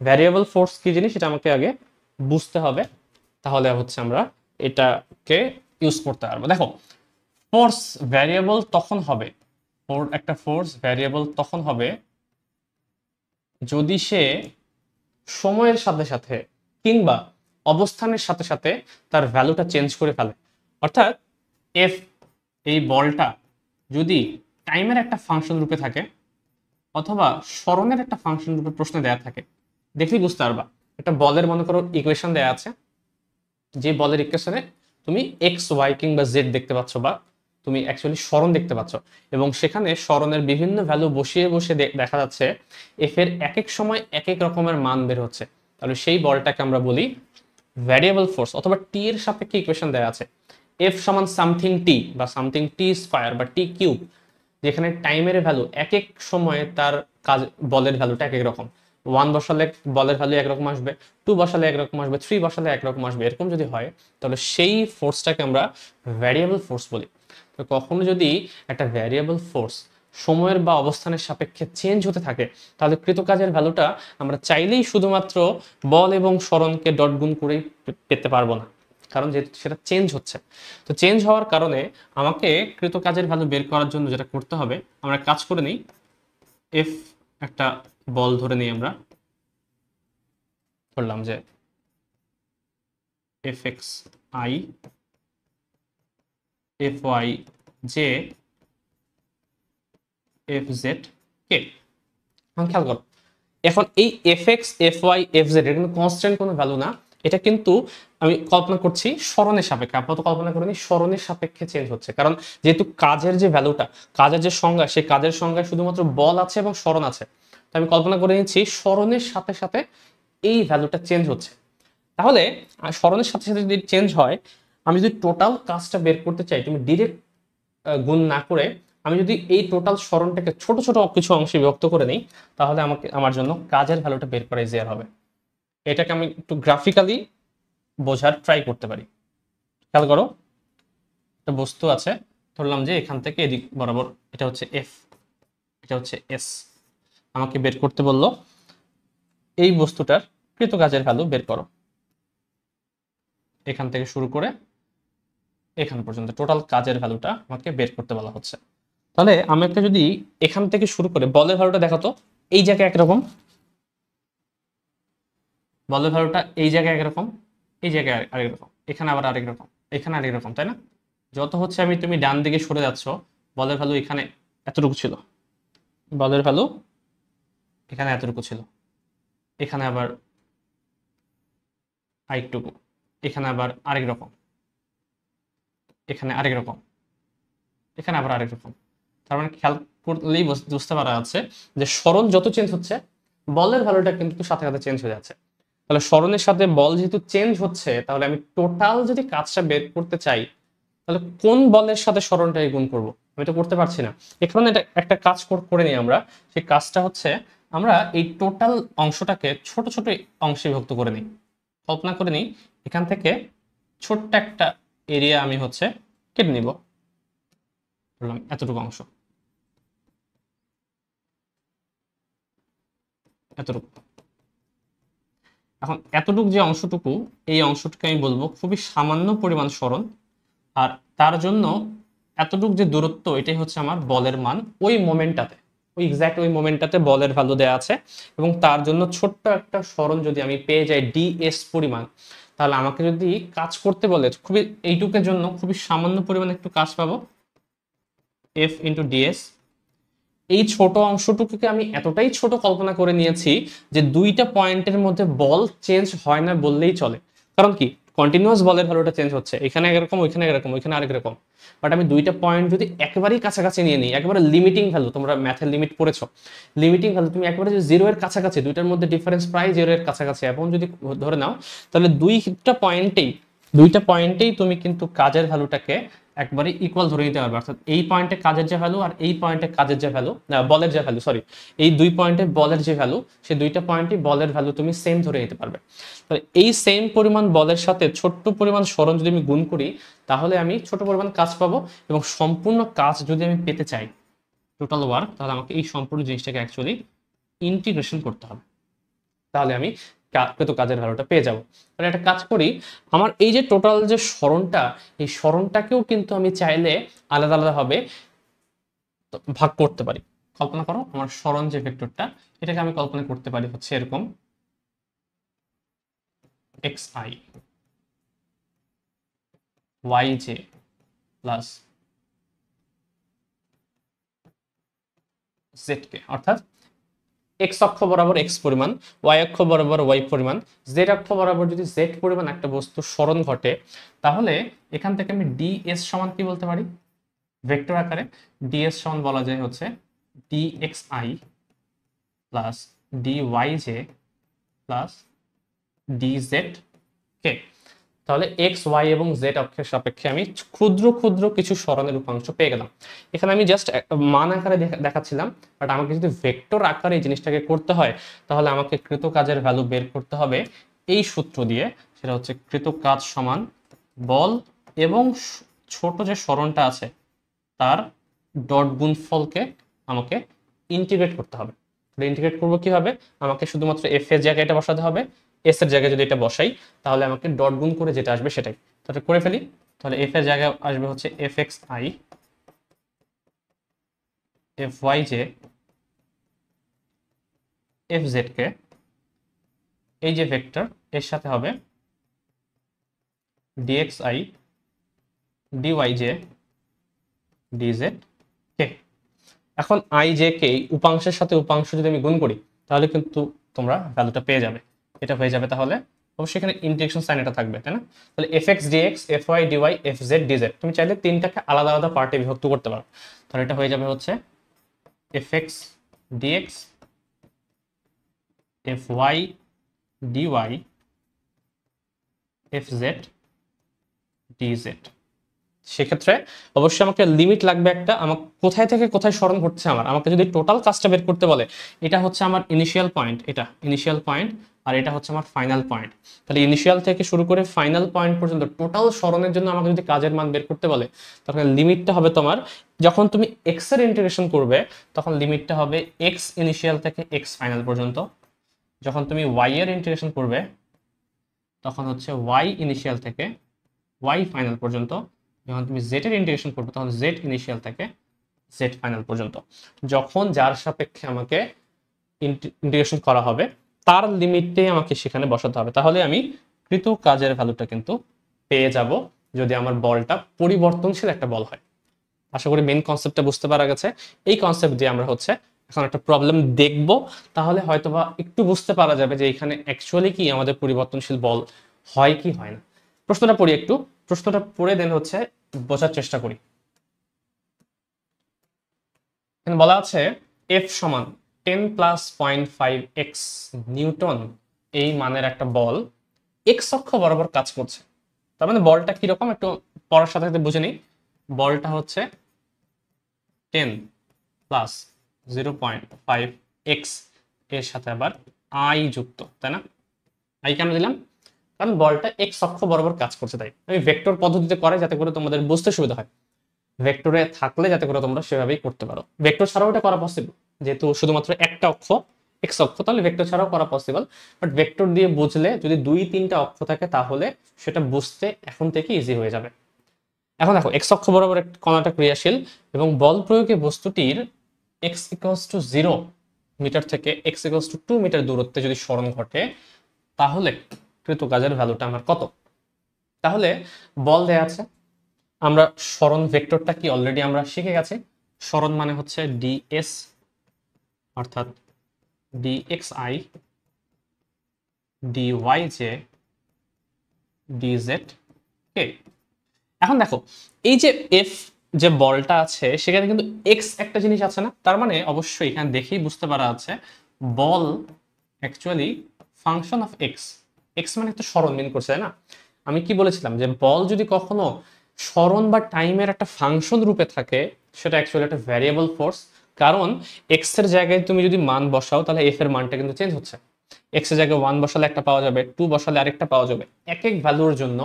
ভ্যারিয়েবল ফোর্স কি জিনিস সেটা আমাকে আগে বুঝতে হবে, তাহলে হচ্ছে আমরা এটাকে ইউজ করতে পারবো। দেখো, ফোর্স ভ্যারিয়েবল তখন হবে, একটা ফোর্স ভ্যারিয়েবল তখন হবে যদি সে সময়ের সাথে সাথে কিংবা অবস্থানের সাথে সাথে তার ভ্যালুটা চেঞ্জ করে ফেলে। অর্থাৎ এফ, এই বলটা যদি টাইমের একটা ফাংশন রূপে থাকে অথবা স্মরণের একটা ফাংশন রূপে প্রশ্নে দেয়া থাকে, দেখলেই বুঝতে পারবা। একটা বলের মনে করো ইকুয়েশন দেয়া আছে, যে বলের ইকুয়েশনে তুমি এক্স ওয়াই কিংবা জেড দেখতে পাচ্ছ, বা তুমি অ্যাকচুয়ালি স্মরণ দেখতে পাচ্ছ, এবং সেখানে স্মরণের বিভিন্ন ভ্যালু বসিয়ে বসে দেখা যাচ্ছে এফ এর এক এক সময় এক এক রকমের মান বের হচ্ছে। তাহলে সেই বলটাকে আমরা বলি ভ্যারিয়েবল ফোর্স। অথবা টি এর সাপেক্ষে ইকুয়েশন দেওয়া আছে, এফ সমান সামথিং টি বা সামথিং টি স্কয়ার বা টি কিউব, যেখানে টাইমের ভ্যালু এক এক সময়ে তার কাজ, বলের ভ্যালুটা এক এক রকম। 1 বসালে বলের ভ্যালু একরকম আসবে, 2 বসালে একরকম আসবে, 3 বসালে একরকম আসবে। এরকম যদি হয় তাহলে সেই ফোর্সটাকে আমরা ভ্যারিয়েবল ফোর্স বলি। তো কখনো যদি একটা ভ্যারিয়েবল ফোর্স সময়ের বা অবস্থানের সাপেক্ষে চেঞ্জ হতে থাকে, তাহলে কৃতকাজের ভ্যালুটা আমরা চাইলেই শুধুমাত্র বল এবং স্মরণকে ডট গুণ করেই পেতে পারবো না, কারণ যেহেতু সেটা চেঞ্জ হচ্ছে। তো চেঞ্জ হওয়ার কারণে আমাকে কৃতকাজের ভ্যালু বের করার জন্য যেটা করতে হবে, আমরা কাজ করে নিই। এফ একটা বল ধরে নিই, আমরা ধরলাম যে F X I, F Y J, F Z K. খেয়াল করো, এখন এই F X, F Y, F Z এটা কিন্তু কনস্ট্যান্ট কোনো ভ্যালু না, এটা কিন্তু আমি কল্পনা করছি স্মরণের সাপেক্ষে। আপাতত কল্পনা করিনি, স্মরণের সাপেক্ষে চেঞ্জ হচ্ছে, কারণ যেহেতু কাজের যে ভ্যালুটা, কাজের যে সংজ্ঞা, সেই কাজের সংজ্ঞায় শুধুমাত্র বল আছে এবং স্মরণ আছে। তো আমি কল্পনা করে নিচ্ছি স্মরণের সাথে সাথে এই ভ্যালুটা চেঞ্জ হচ্ছে। তাহলে স্মরণের সাথে সাথে যদি চেঞ্জ হয়, আমি যদি টোটাল কাজটা বের করতে চাই, তুমি ডিরেক্ট গুণ না করে আমি যদি এই টোটাল স্মরণটাকে ছোট ছোট কিছু অংশে বিভক্ত করে নিই, তাহলে আমার জন্য কাজের ভ্যালুটা বের করা ইজিয়ার হবে। এটাকে আমি একটু গ্রাফিক্যালি বোঝার ট্রাই করতে পারি। খেয়াল করো, একটা বস্তু আছে, ধরলাম যে এখান থেকে এদিক বরাবর এটা হচ্ছে এফ, এটা হচ্ছে এস। আমাকে বের করতে বললো এই বস্তুটার কৃতকাজের ভ্যালু বের করো, এখান থেকে শুরু করে এখান পর্যন্ত টোটাল কাজের ভ্যালুটা আমাকে বের করতে বলা হচ্ছে। তাহলে আমি একটা যদি এখান থেকে শুরু করে বলের ভ্যালুটা দেখাতো, এই জায়গায় একরকম, বলের ভ্যালুটা এই জায়গায় একরকম, এই জায়গায় আরেক রকম, এখানে আবার আরেক রকম, এখানে আরেক রকম, তাই না? যত হচ্ছে তুমি ডান দিকে সরে যাচ্ছ, বলের ভ্যালু এখানে এতটুকু ছিল, বলের ভ্যালু এখানে এতটুকু ছিল, এখানে আবার আরেকটুকু, এখানে আবার আরেক রকম, এখানে আরেক রকম, এখানে আবার আরেক রকম। তার মানে খেয়াল করলেই বুঝতে পারা যাচ্ছে যে স্মরণ যত চেঞ্জ হচ্ছে, বলের ভ্যালুটা কিন্তু সাথে সাথে চেঞ্জ হয়ে যাচ্ছে। তাহলে স্মরণের সাথে বল যেহেতু চেঞ্জ হচ্ছে, তাহলে আমি টোটাল যদি কাজটা বের করতে চাই, তাহলে কোন বলের সাথে স্মরণটাকে গুণ করব? আমি তো করতে পারছি না। এখানে একটা কাজ করে নিই আমরা। সেই কাজটা হচ্ছে আমরা এই টোটাল অংশটাকে ছোট ছোট অংশে বিভক্ত করে নিই। কল্পনা করে নিই এখান থেকে ছোট্ট একটা এরিয়া আমি হচ্ছে কেটে নিব, বললাম এতটুকু অংশ, এতটুকু। এখন এতটুকু যে অংশটুকু, এই অংশটুকু আমি বলবো খুবই সামান্য পরিমাণ স্মরণ, আর তার জন্য এতটুকু যে দূরত্ব, এটাই হচ্ছে আমার বলের মান ওই মোমেন্টটাতে, ওই এক্স্যাক্ট ওই মোমেন্টটাতে বলের ভ্যালু দেওয়া আছে। এবং তার জন্য ছোট্ট একটা স্মরণ যদি আমি পেয়ে যাই ডিএস পরিমাণ, তাহলে আমাকে যদি কাজ করতে বলে খুবই এইটুকের জন্য খুবই সামান্য পরিমাণ একটু কাজ পাবো, এফ ইন্টু ডিএস। এই ছোট অংশটুকুকে আমি এতটাই ছোট কল্পনা করে নিয়েছি যে দুইটা পয়েন্টের মধ্যে বল চেঞ্জ হয় না বললেই চলে। কারণ কি, কন্টিনিউয়াস বলের ভ্যালুটা চেঞ্জ হচ্ছে, এখানে একরকম, ওইখানে একরকম, ওইখানে আরেক রকম। বাট আমি দুইটা পয়েন্ট যদি একেবারেই কাছাকাছি নিয়ে নিই, একেবারে লিমিটিং ভ্যালু, তোমরা ম্যাথের লিমিট পড়েছো, লিমিটিং ভ্যালু তুমি একেবারে যদি জিরো এর কাছাকাছি, দুইটার মধ্যে ডিফারেন্স প্রায় জিরো এর কাছাকাছি এখন যদি ধরে নাও, তাহলে দুইটা পয়েন্টেই তুমি কিন্তু কাজের ভ্যালুটাকে একবারে ইকুয়াল ধরে নিতে পারবে। অর্থাৎ এই পয়েন্টে কাজের যে ভ্যালু আর এই পয়েন্টে কাজের যে ভ্যালু, বলের যে ভ্যালু, সরি, এই দুই পয়েন্টে বলের যে ভ্যালু, সেই দুইটা পয়েন্টই বলের ভ্যালু তুমি সেম ধরে নিতে পারবে। তাহলে এই সেম পরিমাণ বলের সাথে ছোট্ট পরিমাণ স্মরণ যদি আমি গুণ করি, তাহলে আমি ছোট পরিমাণ কাজ পাবো। এবং সম্পূর্ণ কাজ যদি আমি পেতে চাই, টোটাল ওয়ার্ক, তাহলে আমাকে এই সম্পূর্ণ জিনিসটাকে অ্যাকচুয়ালি ইন্টিগ্রেশন করতে হবে। তাহলে আমি কৃত কাজের ভ্যালুটা পেয়ে যাব। তাহলে একটা কাজ করি, আমার এই যে টোটাল যে সরণটা, এই সরণটাকেও কিন্তু আমি চাইলে আলাদা আলাদাভাবে ভাগ করতে পারি। কল্পনা করো আমার সরণ যে ভেক্টরটা, এটাকে আমি কল্পনা করতে পারি হচ্ছে এরকম xi yj প্লাস zk, অর্থাৎ x অক্ষ বরাবর x পরিমাণ, y অক্ষ বরাবর y পরিমাণ, z অক্ষ বরাবর যদি z পরিমাণ একটা বস্তুর সরণ ঘটে, তাহলে এখান থেকে আমি ds সমান কি বলতে পারি, ভেক্টর আকারে ds সমান বলা যায় হচ্ছে dxi plus dyj plus dzk। তাহলে x y এবং z অক্ষের সাপেক্ষে আমি ক্ষুদ্র ক্ষুদ্র কিছু সরণের উপাংশ পেয়ে গেলাম। এখানে আমি জাস্ট মান আকারে দেখাচ্ছিলাম, বাট আমাকে যদি ভেক্টর আকারে এই জিনিসটাকে করতে হয়, তাহলে আমাকে কৃত কাজের ভ্যালু বের করতে হবে এই সূত্র দিয়ে। সেটা হচ্ছে কৃত কাজ সমান বল এবং ছোট যে সরণটা আছে তার ডট গুণফলকে আমাকে ইন্টিগ্রেট করতে হবে। ইন্টিগ্রেট করবো কিভাবে, আমাকে শুধুমাত্র এফ এর জায়গায় এটা বসাতে হবে, এস এর জায়গায় যদি এটা বসাই তাহলে আমাকে ডট গুণ করে যেটা আসবে সেটাই। তাহলে করে ফেলি, তাহলে এফ এর জায়গায় আসবে হচ্ছে F X I F Y J F Z K, এই যে ভেক্টর এর সাথে হবে D X I D Y J D Z K. এখন আই জে কে উপাংশের সাথে উপাংশ যদি আমি গুণ করি তাহলে কিন্তু তোমরা ভ্যালুটা পেয়ে যাবে। এটা হয়ে যাবে, তাহলে অবশ্যই এখানে ইন্টিগ্রেশন সাইন এটা থাকবে, তাই না? তাহলে F X dx F Y dy F Z dz, তুমি চাইলে তিনটাকে আলাদা আলাদা পার্টে বিভক্ত করতে পারো। তাহলে এটা হয়ে যাবে হচ্ছে F X dx F Y dy F Z dz. সেক্ষেত্রে অবশ্যই আমাকে লিমিট লাগবে একটা, আমার কোথায় থেকে কোথায় সরণ ঘটছে। আমাকে যদি টোটাল কাজটা বের করতে বলে, এটা হচ্ছে আমার ইনিশিয়াল পয়েন্ট, এটা ইনিশিয়াল পয়েন্ট, আর এটা হচ্ছে আমার ফাইনাল পয়েন্ট। তাহলে ইনিশিয়াল থেকে শুরু করে ফাইনাল পয়েন্ট পর্যন্ত টোটাল সরণের জন্য আমাকে যদি কাজের মান বের করতে বলে, তখন লিমিটটা হবে তোমার, যখন তুমি এক্স এর ইন্টিগ্রেশন করবে তখন লিমিটটা হবে এক্স ইনিশিয়াল থেকে এক্স ফাইনাল পর্যন্ত। যখন তুমি ওয়াই এর ইন্টিগ্রেশন করবে তখন হচ্ছে ওয়াই ইনিশিয়াল থেকে ওয়াই ফাইনাল পর্যন্ত। যখন তুমি জেড এর ইন্টিগ্রেশন করবে তখন জেড ইনিশিয়াল থেকে জেড ফাইনাল পর্যন্ত। যখন যার সাপেক্ষে আমাকে ইন্টিগ্রেশন করা হবে তার লিমিটে আমাকে সেখানে বসাতে হবে, তাহলে আমি কৃত কাজের ভ্যালুটা কিন্তু পেয়ে যাব, যদি আমার বলটা পরিবর্তনশীল একটা বল হয়। আশা করি মেইন কনসেপ্টটা বুঝতে পারা গেছে। এই কনসেপ্ট দিয়ে আমরা হচ্ছে এখন একটা প্রবলেম দেখব, তাহলে হয়তোবা একটু বুঝতে পারা যাবে যে এখানে অ্যাকচুয়ালি কি আমাদের পরিবর্তনশীল বল হয় কি হয় না। প্রশ্নটা পড়ি একটু, প্রশ্নটা পড়ে দেন হচ্ছে বোঝার চেষ্টা করি। এখানে বলা আছে এফ সমান 10 প্লাস 0.5 এক্স নিউটন এই মানের একটা বল এক্স অক্ষ বরাবর কাজ করছে। তার মানে বলটা কিরকম একটু পড়ার সাথে সাথে বুঝে নিই। বলটা হচ্ছে 10 প্লাস 0.5 এক্স এর সাথে আবার আই যুক্ত, তাই না? আই কেন দিলাম, কারণ বলটা এক্স অক্ষ বরাবর কাজ করছে, তাই আমি ভেক্টর পদ্ধতিতে করে যাতে করে তোমাদের বুঝতে সুবিধা হয়। ভেক্টরে থাকলে যাতে করে তোমরা সেভাবেই করতে পারো। ভেক্টর ছাড়াও এটা করা পসিবল, যেহেতু শুধুমাত্র একটা অক্ষ এক্স অক্ষ, তাহলে ভেক্টর ছাড়াও করা পসিবল। বাট ভেক্টর দিয়ে বুঝলে যদি 2-3টা অক্ষ থাকে তাহলে সেটা বুঝতে এখন থেকে ইজি হয়ে যাবে। এখন দেখো এক্স অক্ষ বরাবর একটা কণাটা ক্রিয়াশীল এবং বল প্রয়োগে বস্তুটির এক্স ইকুয়ালস টু 0 মিটার থেকে এক্স ইকুয়ালস টু 2 মিটার দূরত্বে যদি সরণ ঘটে, তাহলে কৃত কাজের ভ্যালুটা আমার কত? তাহলে বল দেয়া আছে, আমরা সরণ ভেক্টরটা কি অলরেডি আমরা শিখে গেছি। সরণ মানে হচ্ছে ডিএস অর্থাৎ ডিএক্সআই ডিওয়াইজে ডিজেড কে। এখন দেখো এই যে এফ যে বলটা আছে সেখানে কিন্তু এক্স একটা জিনিস আছে না, তার মানে অবশ্যই এখানে দেখেই বুঝতে পারা আছে বল actually function of X. X মানে একটা সরণ মিন করছে, তাই না? আমি কি বলেছিলাম যে বল যদি কখনো সরণ বা টাইমের একটা ফাংশন রূপে থাকে সেটা অ্যাকচুয়ালি একটা ভ্যারিয়েবল ফোর্স, কারণ এক্স এর জায়গায় তুমি যদি মান বসাও তাহলে এফ এর মানটা কিন্তু চেঞ্জ হচ্ছে। এক্স এর জায়গায় 1 বসালে একটা পাওয়া যাবে, 2 বসালে আরেকটা পাওয়া যাবে, এক এক ভ্যালুর জন্য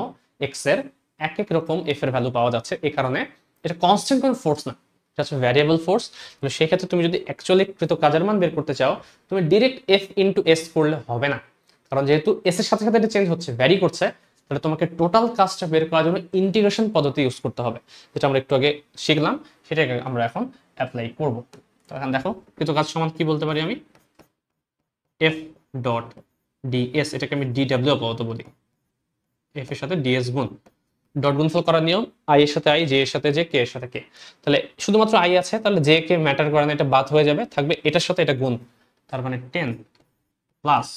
এক্স এর এক এক রকম এফ এর ভ্যালু পাওয়া যাচ্ছে। এই কারণে এটা কনস্ট্যান্ট কোনো ফোর্স না, এটা হচ্ছে ভ্যারিয়েবল ফোর্স। তো সেক্ষেত্রে তুমি যদি অ্যাকচুয়ালি কৃত কাজের মান বের করতে চাও তুমি ডিরেক্ট এফ ইন্টু এস করলে হবে না, কারণ যেহেতু এস এর সাথে সাথে এটা চেঞ্জ হচ্ছে, ভ্যারি করছে, তাহলে তোমাকে টোটাল কাজটা বের করার জন্য ইন্টিগ্রেশন পদ্ধতি ইউজ করতে হবে, যেটা আমরা একটু আগে শিখলাম, সেটাকে আমরা এখন অ্যাপ্লাই করব। তো এখন দেখো কৃত কাজ সমান কি বলতে পারি আমি, এফ ডট ডিএস, এটাকে আমি ডিডাব্লিউ আপাতত বলি, এফ এর সাথে ডিএস গুণ, ডট গুণফল করার নিয়ম, আই এর সাথে আই, জে এর সাথে জে, কে এর সাথে কে। তাহলে শুধুমাত্র আই আছে, তাহলে জে কে ম্যাটার করে না, এটা বাদ হয়ে যাবে, থাকবে এটার সাথে এটা গুণ, তার মানে 10 প্লাস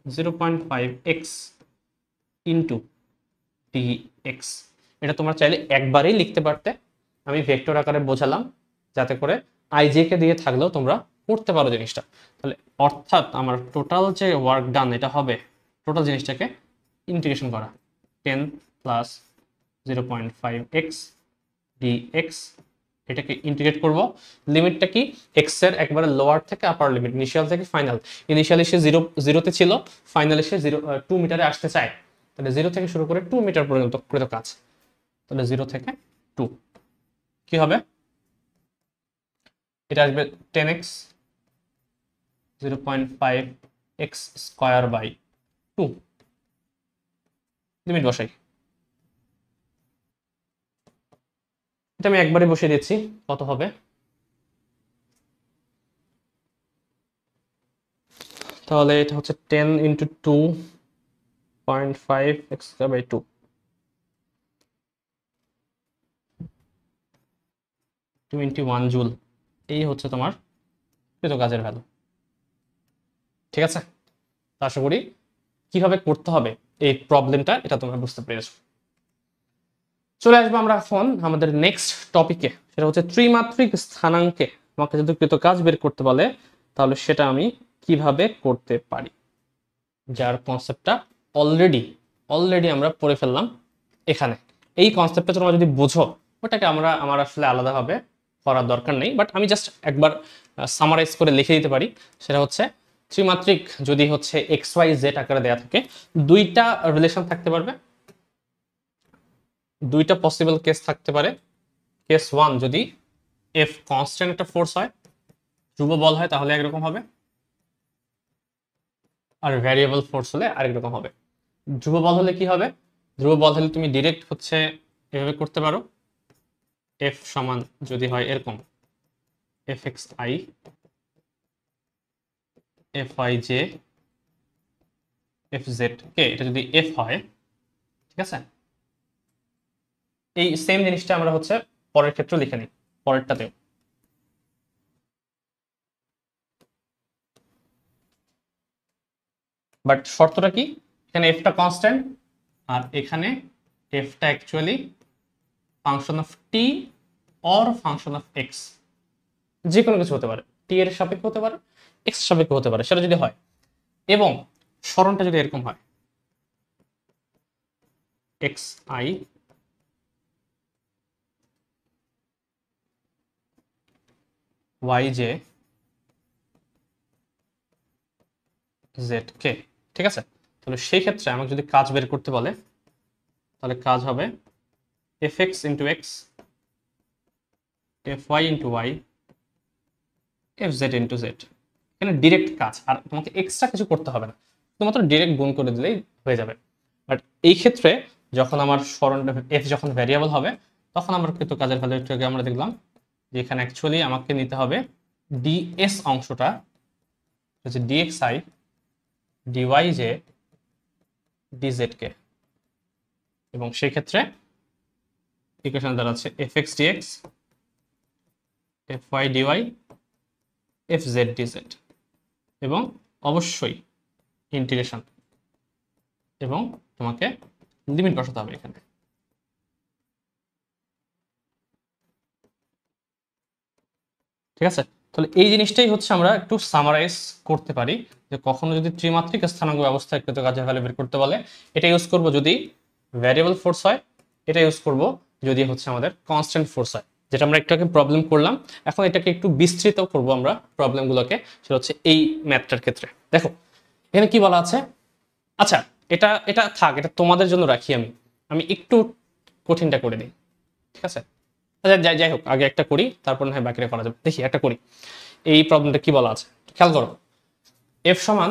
0.5x ইন্টু dx। এটা তোমরা চাইলে একবারেই লিখতে পারতে, আমি ভেক্টর আকারে বোঝালাম যাতে করে আই জে কে দিয়ে থাকলেও তোমরা করতে পারো জিনিসটা। তাহলে অর্থাৎ আমার টোটাল যে ওয়ার্ক ডান এটা হবে টোটাল জিনিসটাকে ইন্টিগ্রেশন করা, 10 প্লাস 0.5x dx, এটাকে ইন্টিগ্রেট করব। লিমিটটা কি, এক্স এর একবারে লোয়ার থেকে আপার লিমিট, ইনিশিয়াল থেকে ফাইনাল। ইনিশিয়ালি সে জিরোতে ছিল, ফাইনালি সে 2 মিটারে আসতে চায়, তাহলে 0 থেকে শুরু করে 2 মিটার পর্যন্ত কৃত কাজ। তাহলে 0 থেকে 2 কি হবে, এটা আসবে 10x 0.5x square by 2, limit বসাই, এটা আমি একবারে বসিয়ে দিচ্ছি, কত হবে, তাহলে এটা হচ্ছে 10 ইন্টু 2.5x বাই 2, 21 জুল। এই হচ্ছে তোমার কৃত কাজের ভ্যালু। ঠিক আছে, আশা করি কিভাবে করতে হবে এই প্রবলেমটা এটা তোমরা বুঝতে পেরেছো। চলে আসবো আমরা এখন আমাদের নেক্সট টপিকে, সেটা হচ্ছে ত্রিমাত্রিক স্থানাঙ্কে আমাকে যদি কৃত কাজ বের করতে বলে তাহলে সেটা আমি কিভাবে করতে পারি, যার কনসেপ্টটা অলরেডি আমরা পড়ে ফেললাম এখানে। এই কনসেপ্টটা তোমরা যদি বুঝো, ওটাকে আমার আসলে আলাদাভাবে করার দরকার নেই, বাট আমি জাস্ট একবার সামারাইজ করে লিখে দিতে পারি। সেটা হচ্ছে ত্রিমাত্রিক যদি হচ্ছে এক্স ওয়াই জেড আকারে দেওয়া থাকে, দুইটা রিলেশন থাকতে পারবে, দুইটা পসিবল কেস থাকতে পারে। কেস 1, যদি এফ কনস্ট্যান্ট একটা ফোর্স হয়, ধ্রুব বল হয়, তাহলে একরকম হবে, আর ভ্যারিয়েবল ফোর্স হলে আরেক রকম হবে। ধ্রুব বল হলে কি হবে, ধ্রুব বল হলে তুমি ডিরেক্ট হচ্ছে এভাবে করতে পারো, এফ সমান যদি হয় এরকম F X I F I J F Z K, এটা যদি এফ হয়, ঠিক আছে, এই সেম জিনিসটা আমরা হচ্ছে পরের ক্ষেত্রে লিখে নিই, পরেরটাতেও। বাট শর্তটা কি, এখানে এফটা কনস্ট্যান্ট আর এখানে এফটা actually function of T or function of X, যে কোনো কিছু হতে পারে, টি এর সাপেক্ষে হতে পারে, এক্স সাপেক্ষে হতে পারে, সেটা যদি হয়, এবং সরণটা যদি এরকম হয় X I Y J Z K, ঠিক আছে। তাহলে সেই ক্ষেত্রে আমাকে যদি কাজ বের করতে বলে তাহলে কাজ হবে F X into X F Y into Y F Z into Z. এখানে ডিরেক্ট কাজ, আর তোমাকে এক্সট্রা কিছু করতে হবে না, শুধুমাত্র ডিরেক্ট গুণ করে দিলেই হয়ে যাবে। বাট এই ক্ষেত্রে যখন আমার সরণটা এফ যখন ভ্যারিয়েবল হবে, তখন আমার কিন্তু কাজের ভ্যালুটাকে আমরা দেখলাম যে এখানে অ্যাকচুয়ালি আমাকে নিতে হবে ডিএস অংশটা হচ্ছে D X I D Y J D Z K, এবং সেই ক্ষেত্রে ইকুয়েশন দাঁড়াচ্ছে F X dx F Y dy F Z D Z, এবং অবশ্যই ইন্টিগ্রেশন, এবং তোমাকে লিমিট বসাতে হবে এখানে। ঠিক আছে, তাহলে এই জিনিসটাই হচ্ছে আমরা একটু সামারাইজ করতে পারি, যে কখনো যদি ত্রিমাত্রিক স্থানাঙ্ক ব্যবস্থায় কৃত কাজের ভ্যালু বের করতে বলে, এটা ইউজ করব যদি ভ্যারিয়েবল ফোর্স হয়, এটা ইউজ করব যদি হচ্ছে আমাদের কনস্ট্যান্ট ফোর্স হয়, যেটা আমরা একটু আগে প্রবলেম করলাম। এখন এটাকে একটু বিস্তৃত করব আমরা প্রবলেমগুলোকে, সেটা হচ্ছে এই ম্যাথটার ক্ষেত্রে। দেখো এখানে কি বলা আছে, আচ্ছা এটা এটা থাক, এটা তোমাদের জন্য রাখি, আমি একটু কঠিনটা করে দিই, ঠিক আছে। আচ্ছা যাই হোক, আগে একটা করি, তারপর না হয় বাকিটা করা যাবে। দেখি একটা করি, এই প্রবলেমটা কি বলা আছে খেয়াল করো। এফ সমান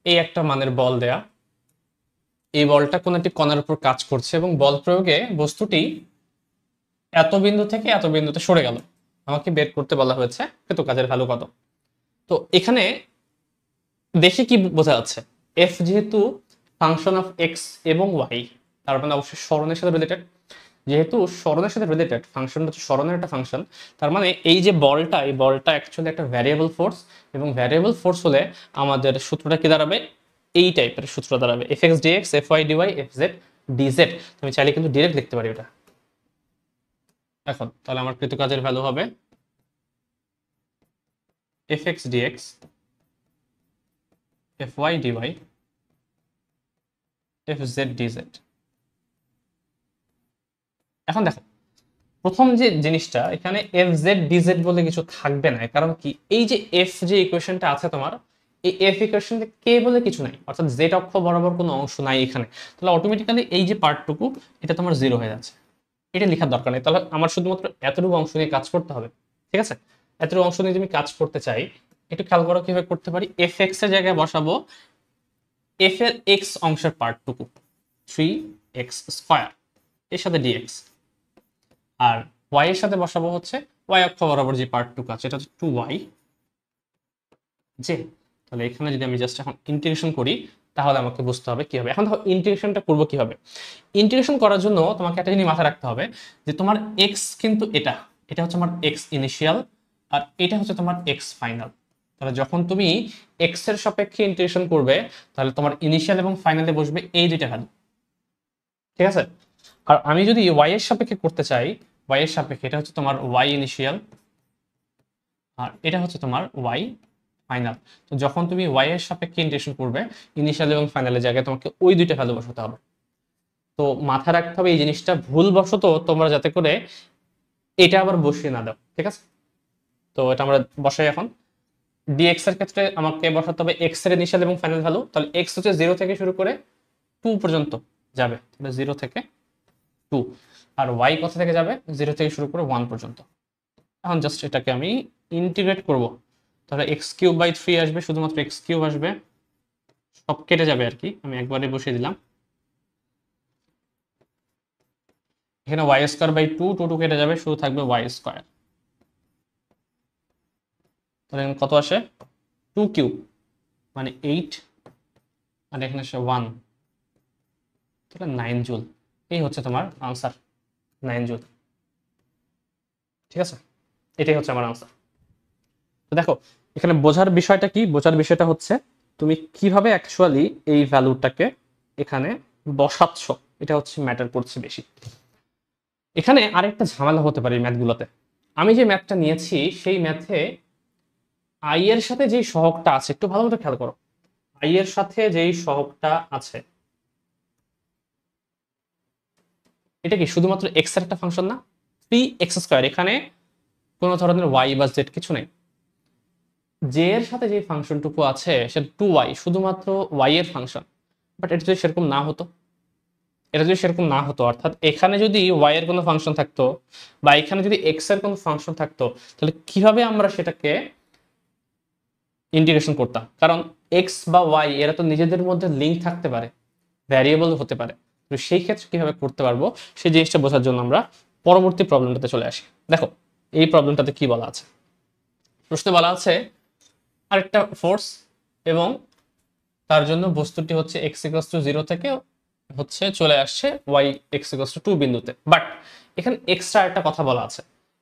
এই একটা মানের বল দেয়া, এই বলটা কোন একটি কণার উপর কাজ করছে এবং বল প্রয়োগে বস্তুটি এত বিন্দু থেকে এত বিন্দুতে সরে গেল, আমাকে বের করতে বলা হয়েছে কিন্তু কাজের ভ্যালু কত। তো এখানে দেখে কি বোঝা যাচ্ছে, এফ যেহেতু ফাংশন অফ এক্স এবং ওয়াই, তার মানে অবশ্যই স্মরণের সাথে রিলেটেড। যেহেতু স্মরণের সাথে রিলেটেড, ফাংশনটা হচ্ছে স্মরণের একটা ফাংশন, তার মানে এই যে বলটা, এই বলটা অ্যাকচুয়ালি একটা ভ্যারিয়েবল ফোর্স, এবং ভ্যারিয়েবল ফোর্স হলে আমাদের সূত্রটা কি দাঁড়াবে, এই টাইপের সূত্র দাঁড়াবে, F X dx F Y dy F Z dz. তুমি চাইলে কিন্তু ডিরেক্ট লিখতে পারি ওটা। এখন তাহলে আমার কৃতকাজের ভ্যালু হবে F X dx F Y dy F Z dz. এখন দেখো, প্রথম যে জিনিসটা, এখানে এফ জেড ডিজেড বলে কিছু থাকবে না, কারণ কি, এই যে এফ যে ইকুয়েশনটা আছে তোমার, এই এফ ইকুয়েশনে কে বলে কিছু নাই, অর্থাৎ জেড অক্ষ বরাবর কোনো অংশ নাই এখানে, তাহলে অটোমেটিক্যালি এই যে পার্টটুকু এটা তোমার জিরো হয়ে যাচ্ছে, এটা লেখার দরকার নেই। তাহলে আমার শুধুমাত্র এতটুকু অংশ নিয়ে কাজ করতে হবে, ঠিক আছে? এতটুকু অংশ নিয়ে যদি আমি কাজ করতে চাই, একটু খেয়াল করো কিভাবে করতে পারি। এফ এক্স এর জায়গায় বসাবো এফ এর এক্স অংশের পার্টটুকু, 3x স্কয়ার, এর সাথে ডিএক্স, আর y এর সাথে বসাবো হচ্ছে y অক্ষ বরাবর যে পার্টটুকু আছে, এটা হচ্ছে 2y যে। তাহলে এখানে যদি আমি জাস্ট এখন ইন্টিগ্রেশন করি, তাহলে আমাকে বুঝতে হবে কি হবে। এখন দেখো ইন্টিগ্রেশনটা করবো কিভাবে। ইন্টিগ্রেশন করার জন্য তোমাকে একটা জিনিস মাথায় রাখতে হবে, যে তোমার x কিন্তু এটা, এটা হচ্ছে আমার x ইনিশিয়াল, আর এটা হচ্ছে তোমার x ফাইনাল। তাহলে যখন তুমি x এর সাপেক্ষে ইন্টিগ্রেশন করবে, তাহলে তোমার ইনিশিয়াল এবং ফাইনালে বসবে এই দুইটা ভ্যালু, ঠিক আছে? আর আমি যদি y এর সাপেক্ষে করতে চাই, y এর সাপেক্ষে এটা হচ্ছে তোমার y ইনিশিয়াল, আর এটা হচ্ছে তোমার y ফাইনাল। তো যখন তুমি y এর সাপেক্ষে ইন্টিগ্রেশন করবে, ইনিশিয়াল এবং ফাইনালের জায়গায় তোমাকে ওই দুইটা ভ্যালু বসাতে হবে। তো মাথায় রাখতে হবে এই জিনিসটা, ভুলবশত তোমরা যাতে করে এটা আবার বসিয়ে না দাও, ঠিক আছে? তো এটা আমরা বসাই এখন। dx এর ক্ষেত্রে আমাকে বসাতে হবে x এর ইনিশিয়াল এবং ফাইনাল ভ্যালু, তাহলে x হচ্ছে 0 থেকে শুরু করে 2 পর্যন্ত যাবে, তাহলে 0 থেকে 2, আর y কোথা থেকে যাবে, 0 থেকে শুরু করে 1 পর্যন্ত। এখন জাস্ট এটাকে আমি ইন্টিগ্রেট করব, তাহলে x³/3 আসবে, শুধুমাত্র x³ আসবে, সব কেটে যাবে আর কি, আমি একবারে বসিয়ে দিলাম। এখানে y²/2, 2 কেটে যাবে, শুধু থাকবে y²। তাহলে কত আসে, 2³ মানে 8, আর এখানে আসে 1, তাহলে 9 জুল। এই হচ্ছে তোমার আনসার, 9 জুল, ঠিক আছে? এটাই হচ্ছে আমার আনসার। তো দেখো এখানে বোঝার বিষয়টা কি, বোঝার বিষয়টা হচ্ছে তুমি কিভাবে অ্যাকচুয়ালি এই ভ্যালুটাকে এখানে বসাচ্ছ, এটা হচ্ছে ম্যাটার করছে বেশি। এখানে আরেকটা ঝামেলা হতে পারে ম্যাথগুলোতে। আমি যে ম্যাথটা নিয়েছি সেই ম্যাথে আই এর সাথে যেই সহগটা আছে, একটু ভালো মতো খেয়াল করো, আই এর সাথে যেই সহগটা আছে, এটা কি শুধুমাত্র এক্স এর একটা ফাংশন না, 3x², এখানে কোনো ধরনের ওয়াই বা জেড কিছু নেই। জে এর সাথে যে ফাংশনটুকু আছে সেটা 2y, শুধুমাত্র y এর ফাংশন। বাট এটা যদি সেরকম না হতো, এটা যদি সেরকম না হতো, অর্থাৎ এখানে যদি y এর কোনো ফাংশন থাকতো বা এখানে যদি x এর কোনো ফাংশন থাকতো, তাহলে কিভাবে আমরা সেটাকে ইন্টিগ্রেশন করতাম? কারণ x বা y এরা তো নিজেদের মধ্যে লিঙ্ক থাকতে পারে, ভ্যারিয়েবল হতে পারে, তো সেই ক্ষেত্রে কিভাবে করতে পারবো সেই জিনিসটা বোঝার জন্য আমরা পরবর্তী প্রবলেমটাতে চলে আসি। দেখো এই প্রবলেমটাতে কি বলা আছে, প্রশ্নে বলা আছে আরেকটা ফোর্স, এবং তার জন্য বস্তুটি হচ্ছে x=0 থেকে হচ্ছে চলে আসছে y=2 বিন্দুতে। বাট এখানে এক্সট্রা একটা কথা বলা আছে,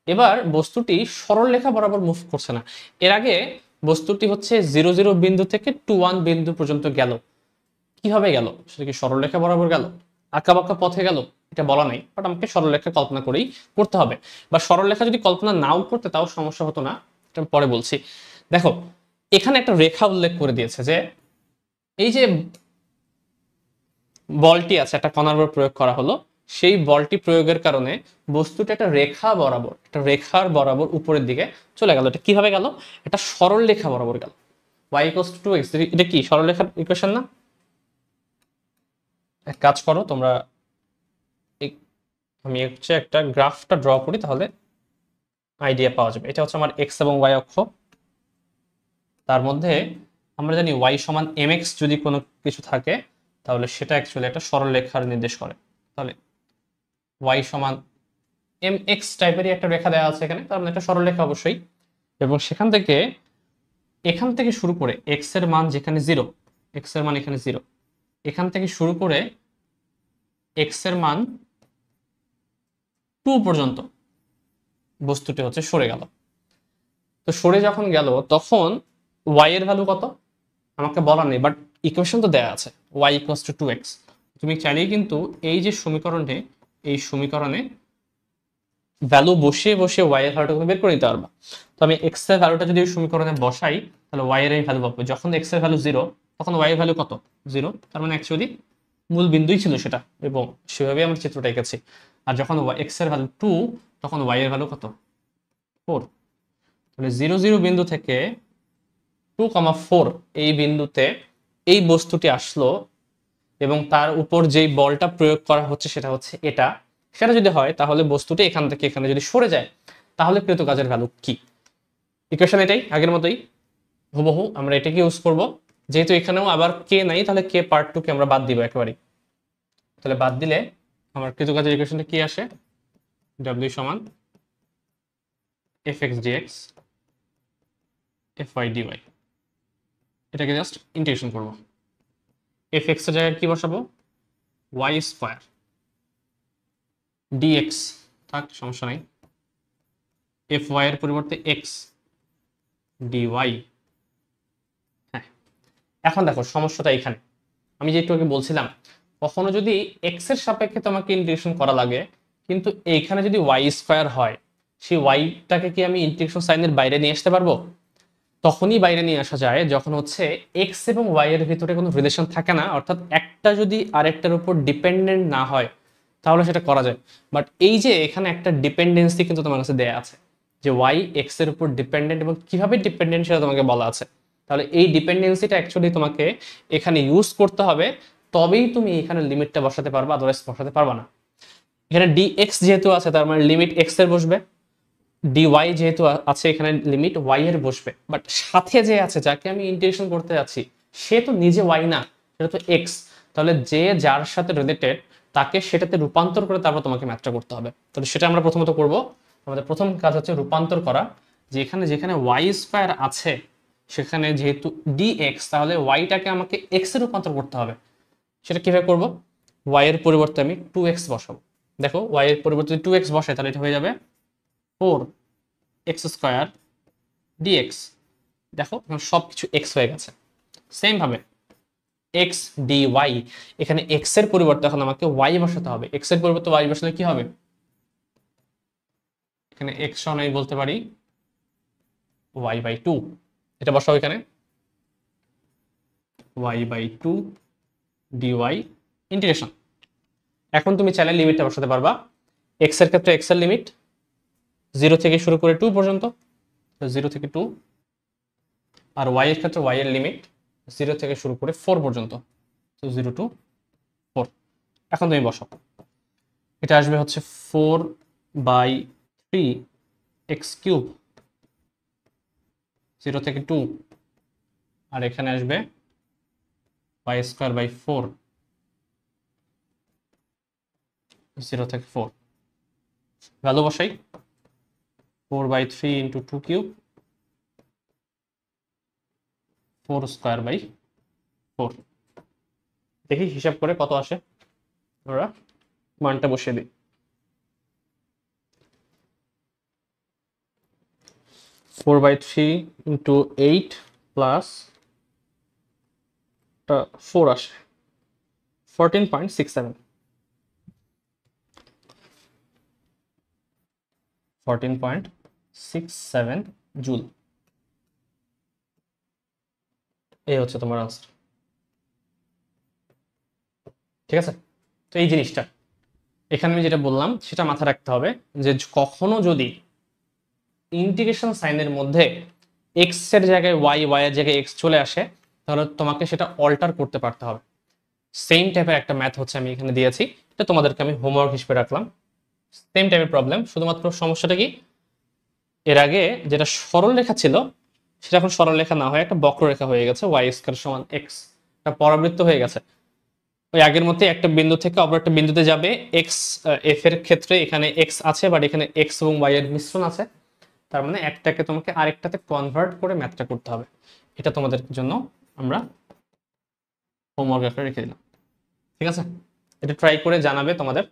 এবার বস্তুটি সরলরেখা বরাবর মুভ করছে না। এর আগে বস্তুটি হচ্ছে 0 বিন্দু থেকে 2 1 বিন্দু পর্যন্ত গেল, কিভাবে গেল, সেটা কি সরলরেখা বরাবর গেল, আঁকাবাঁকা পথে গেল, এটা বলা নাই, বাট আমাকে সরলরেখা কল্পনা করেই করতে হবে। বা সরলরেখা যদি কল্পনা নাও করতে তাও সমস্যা হতো না, এটা পরে বলছি। দেখো এখানে একটা রেখা উল্লেখ করে দিয়েছে, যে এই যে বলটি আছে একটা কণার উপর প্রয়োগ করা হলো, সেই বলটি প্রয়োগের কারণে বস্তুটা একটা রেখা বরাবর, একটা রেখার বরাবর উপরের দিকে চলে গেল। এটা কিভাবে গেল, এটা সরল রেখা বরাবর গেল, y=2x, এটা কি সরলরেখার ইকুয়েশন না? এক কাজ করো তোমরা, আমি হচ্ছে একটা গ্রাফটা ড্র করি, তাহলে আইডিয়া পাওয়া যাবে। এটা হচ্ছে আমার x এবং y অক্ষ, তার মধ্যে আমরা জানি y সমান mx যদি কোনো কিছু থাকে তাহলে সেটা অ্যাকচুয়ালি একটা সরলরেখার নির্দেশ করে। তাহলে y সমান mx টাইপেরই একটা রেখা দেওয়া আছে এখানে, তার মানে একটা সরলরেখা অবশ্যই। এবং সেখান থেকে এখান থেকে শুরু করে x এর মান যেখানে 0, x এর মান এখানে 0, এখান থেকে শুরু করে x এর মান 2 পর্যন্ত বস্তুটি হচ্ছে সরে গেল। তো সরে যখন গেল তখন y এর ভ্যালু কত আমাকে বলা নেই, বাট ইকুয়েশন তো দেয়া আছে y ইকুয়ালস টু 2x। তুমি চাইলেই কিন্তু এই যে সমীকরণে, এই সমীকরণে ভ্যালু বসিয়ে বসিয়ে y এর ভ্যালুটা তুমি বের করে নিতে পারবা। তো আমি x এর ভ্যালুটা যদি সমীকরণে বসাই তাহলে y এর এই ভ্যালু পাবো। যখন x এর ভ্যালু 0 তখন y এর ভ্যালু কত 0, তার মানে অ্যাকচুয়ালি মূল বিন্দুই ছিল সেটা, এবং সেভাবেই আমরা চিত্রটা এঁকেছি। আর যখন x এর ভ্যালু 2 তখন y এর ভ্যালু কত 4। তাহলে 0 0 বিন্দু থেকে 2,4 এই বিন্দুতে এই বস্তুটি আসলো এবং তার উপর যেই বলটা প্রয়োগ করা হচ্ছে সেটা হচ্ছে এটা। সেটা যদি হয় তাহলে বস্তুটি এখান থেকে এখানে যদি সরে যায় তাহলে কৃত কাজের ভ্যালু কি? ইকুয়েশন এটাই, আগের মতোই হুবহু আমরা এটাকে ইউজ করব। যেহেতু এখানেও আবার কে নাই তাহলে কে পার্ট 2 কে আমরা বাদ দিব একেবারে। তাহলে বাদ দিলে আমার কৃত কাজের ইকুয়েশনটা কি আসে? w সমান fx dx fy dy। এটাকে জাস্ট ইন্টিগ্রেশন করব। fx এর জায়গায় কি বসাবো? y স্কয়ার dx থাক, সমস্যা নাই। fy এর পরিবর্তে x dy। হ্যাঁ, এখন দেখো সমস্যাটা এখানে। আমি যে একটু আগে বলছিলাম কখনো যদি x এর সাপেক্ষে তোমাকে ইন্টিগ্রেশন করা লাগে কিন্তু এইখানে যদি y স্কয়ার হয়, সেই yটাকে কি আমি ইন্টিগ্রেশন সাইনের বাইরে নিয়ে আসতে পারবো? তখনই বাইরে নিয়ে আসা যায় যখন হচ্ছে x এবং y এর ভিতরে কোনো রিলেশন থাকে না, অর্থাৎ একটা যদি আরেকটার উপর ডিপেন্ডেন্ট না হয় তাহলে সেটা করা যায়। বাট এই যে এখানে একটা ডিপেন্ডেন্সি কিন্তু তোমার কাছে দেয়া আছে যে y x এর উপর ডিপেন্ডেন্ট, এবং কিভাবে ডিপেন্ডেন্ট সেটা তোমাকে বলা আছে। তাহলে এই ডিপেন্ডেন্সিটা অ্যাকচুয়ালি তোমাকে এখানে ইউজ করতে হবে, তবেই তুমি এখানে লিমিটটা বসাতে পারবা, আদারওয়াইজ বসাতে পারবা না। এখানে dx যেহেতু আছে তার মানে লিমিট x এর বসবে, dy যেহেতু আছে এখানে লিমিট y এর বসবে। বাট সাথে যে আছে যাকে আমি ইন্টিগ্রেশন করতে যাচ্ছি সে তো নিজে y না, সেটা তো x। তাহলে যে যার সাথে রিলেটেড তাকে সেটাতে রূপান্তর করে তারপর তোমাকে ম্যাথটা করতে হবে। তাহলে সেটা আমরা প্রথমত করব। আমাদের প্রথম কাজ হচ্ছে রূপান্তর করা, যে এখানে যেখানে y স্কয়ার আছে সেখানে যেহেতু dx, তাহলে yটাকে আমাকে x এ রূপান্তর করতে হবে। সেটা কিভাবে করব? y এর পরিবর্তে আমি 2x বসাবো। দেখো y এর পরিবর্তে যদি 2x বসাই তাহলে এটা হয়ে যাবে 4x স্কয়ার dx। দেখো এখন সবকিছু x হয়ে গেছে। সেম ভাবে x dy, এখানে x এর পরিবর্তে এখন আমাকে y বসাতে হবে। x এর পরিবর্তে y বসালে কি হবে? এখানে x সমান আমি বলতে পারি y/2। এটা বসাও এখানে y/2 dy ইন্টিগ্রেশন। এখন তুমি চাইলে লিমিটটা বসাতে পারবা। x এর ক্ষেত্রে x এর লিমিট 0 থেকে শুরু করে 2 পর্যন্ত, 0 থেকে 2। আর y এর ক্ষেত্রে y এর লিমিট 0 থেকে শুরু করে 4 পর্যন্ত, 0 to 4। এখন তুমি বসাও, এটা আসবে হচ্ছে 4/3x³ 0 থেকে 2, আর এখানে আসবে y²/4 0 থেকে 4। ভ্যালু বসাই 4/3 into 2³ 4²/4। দেখি হিসাব করে কত আসে, আমরা মানটা বসিয়ে দিই। 4/3 into 8 প্লাস 4 আসে 14.67। 14.67 জুল। এই হচ্ছে তোমার আনসার। ঠিক আছে? তো এই জিনিসটা এখানে আমি যেটা বললাম সেটা মাথায় রাখতে হবে যে কখনো যদি ইন্টিগ্রেশন সাইনের মধ্যে x এর জায়গায় y, y এর জায়গায় x চলে আসে তাহলে তোমাকে সেটা অল্টার করতে পারতে হবে। সেম টাইপের একটা ম্যাথ হচ্ছে আমি এখানে দিয়েছি, এটা তোমাদেরকে আমি হোমওয়ার্ক হিসেবে রাখলাম। সেম টাইপের প্রবলেম, শুধুমাত্র সমস্যাটা কি এর আগে যেটা সরল রেখা ছিল সেটা এখন সরলরেখা না হয়ে একটা বক্ররেখা হয়ে গেছে, ওয়াই স্কয়ার সমান এক্স, একটা পরাবৃত্ত হয়ে গেছে। ওই আগের মধ্যে একটা বিন্দু থেকে অপর একটা বিন্দুতে যাবে, এক্স এফ এর ক্ষেত্রে এখানে এক্স আছে, বাট এখানে এক্স এবং ওয়াই এর মিশ্রণ আছে, তার মানে একটাকে তোমাকে আরেকটাতে কনভার্ট করে ম্যাথটা করতে হবে। এটা তোমাদের জন্য আমরা হোমওয়ার্ক আকারে রেখে দিলাম, ঠিক আছে? এটা ট্রাই করে জানাবে তোমাদের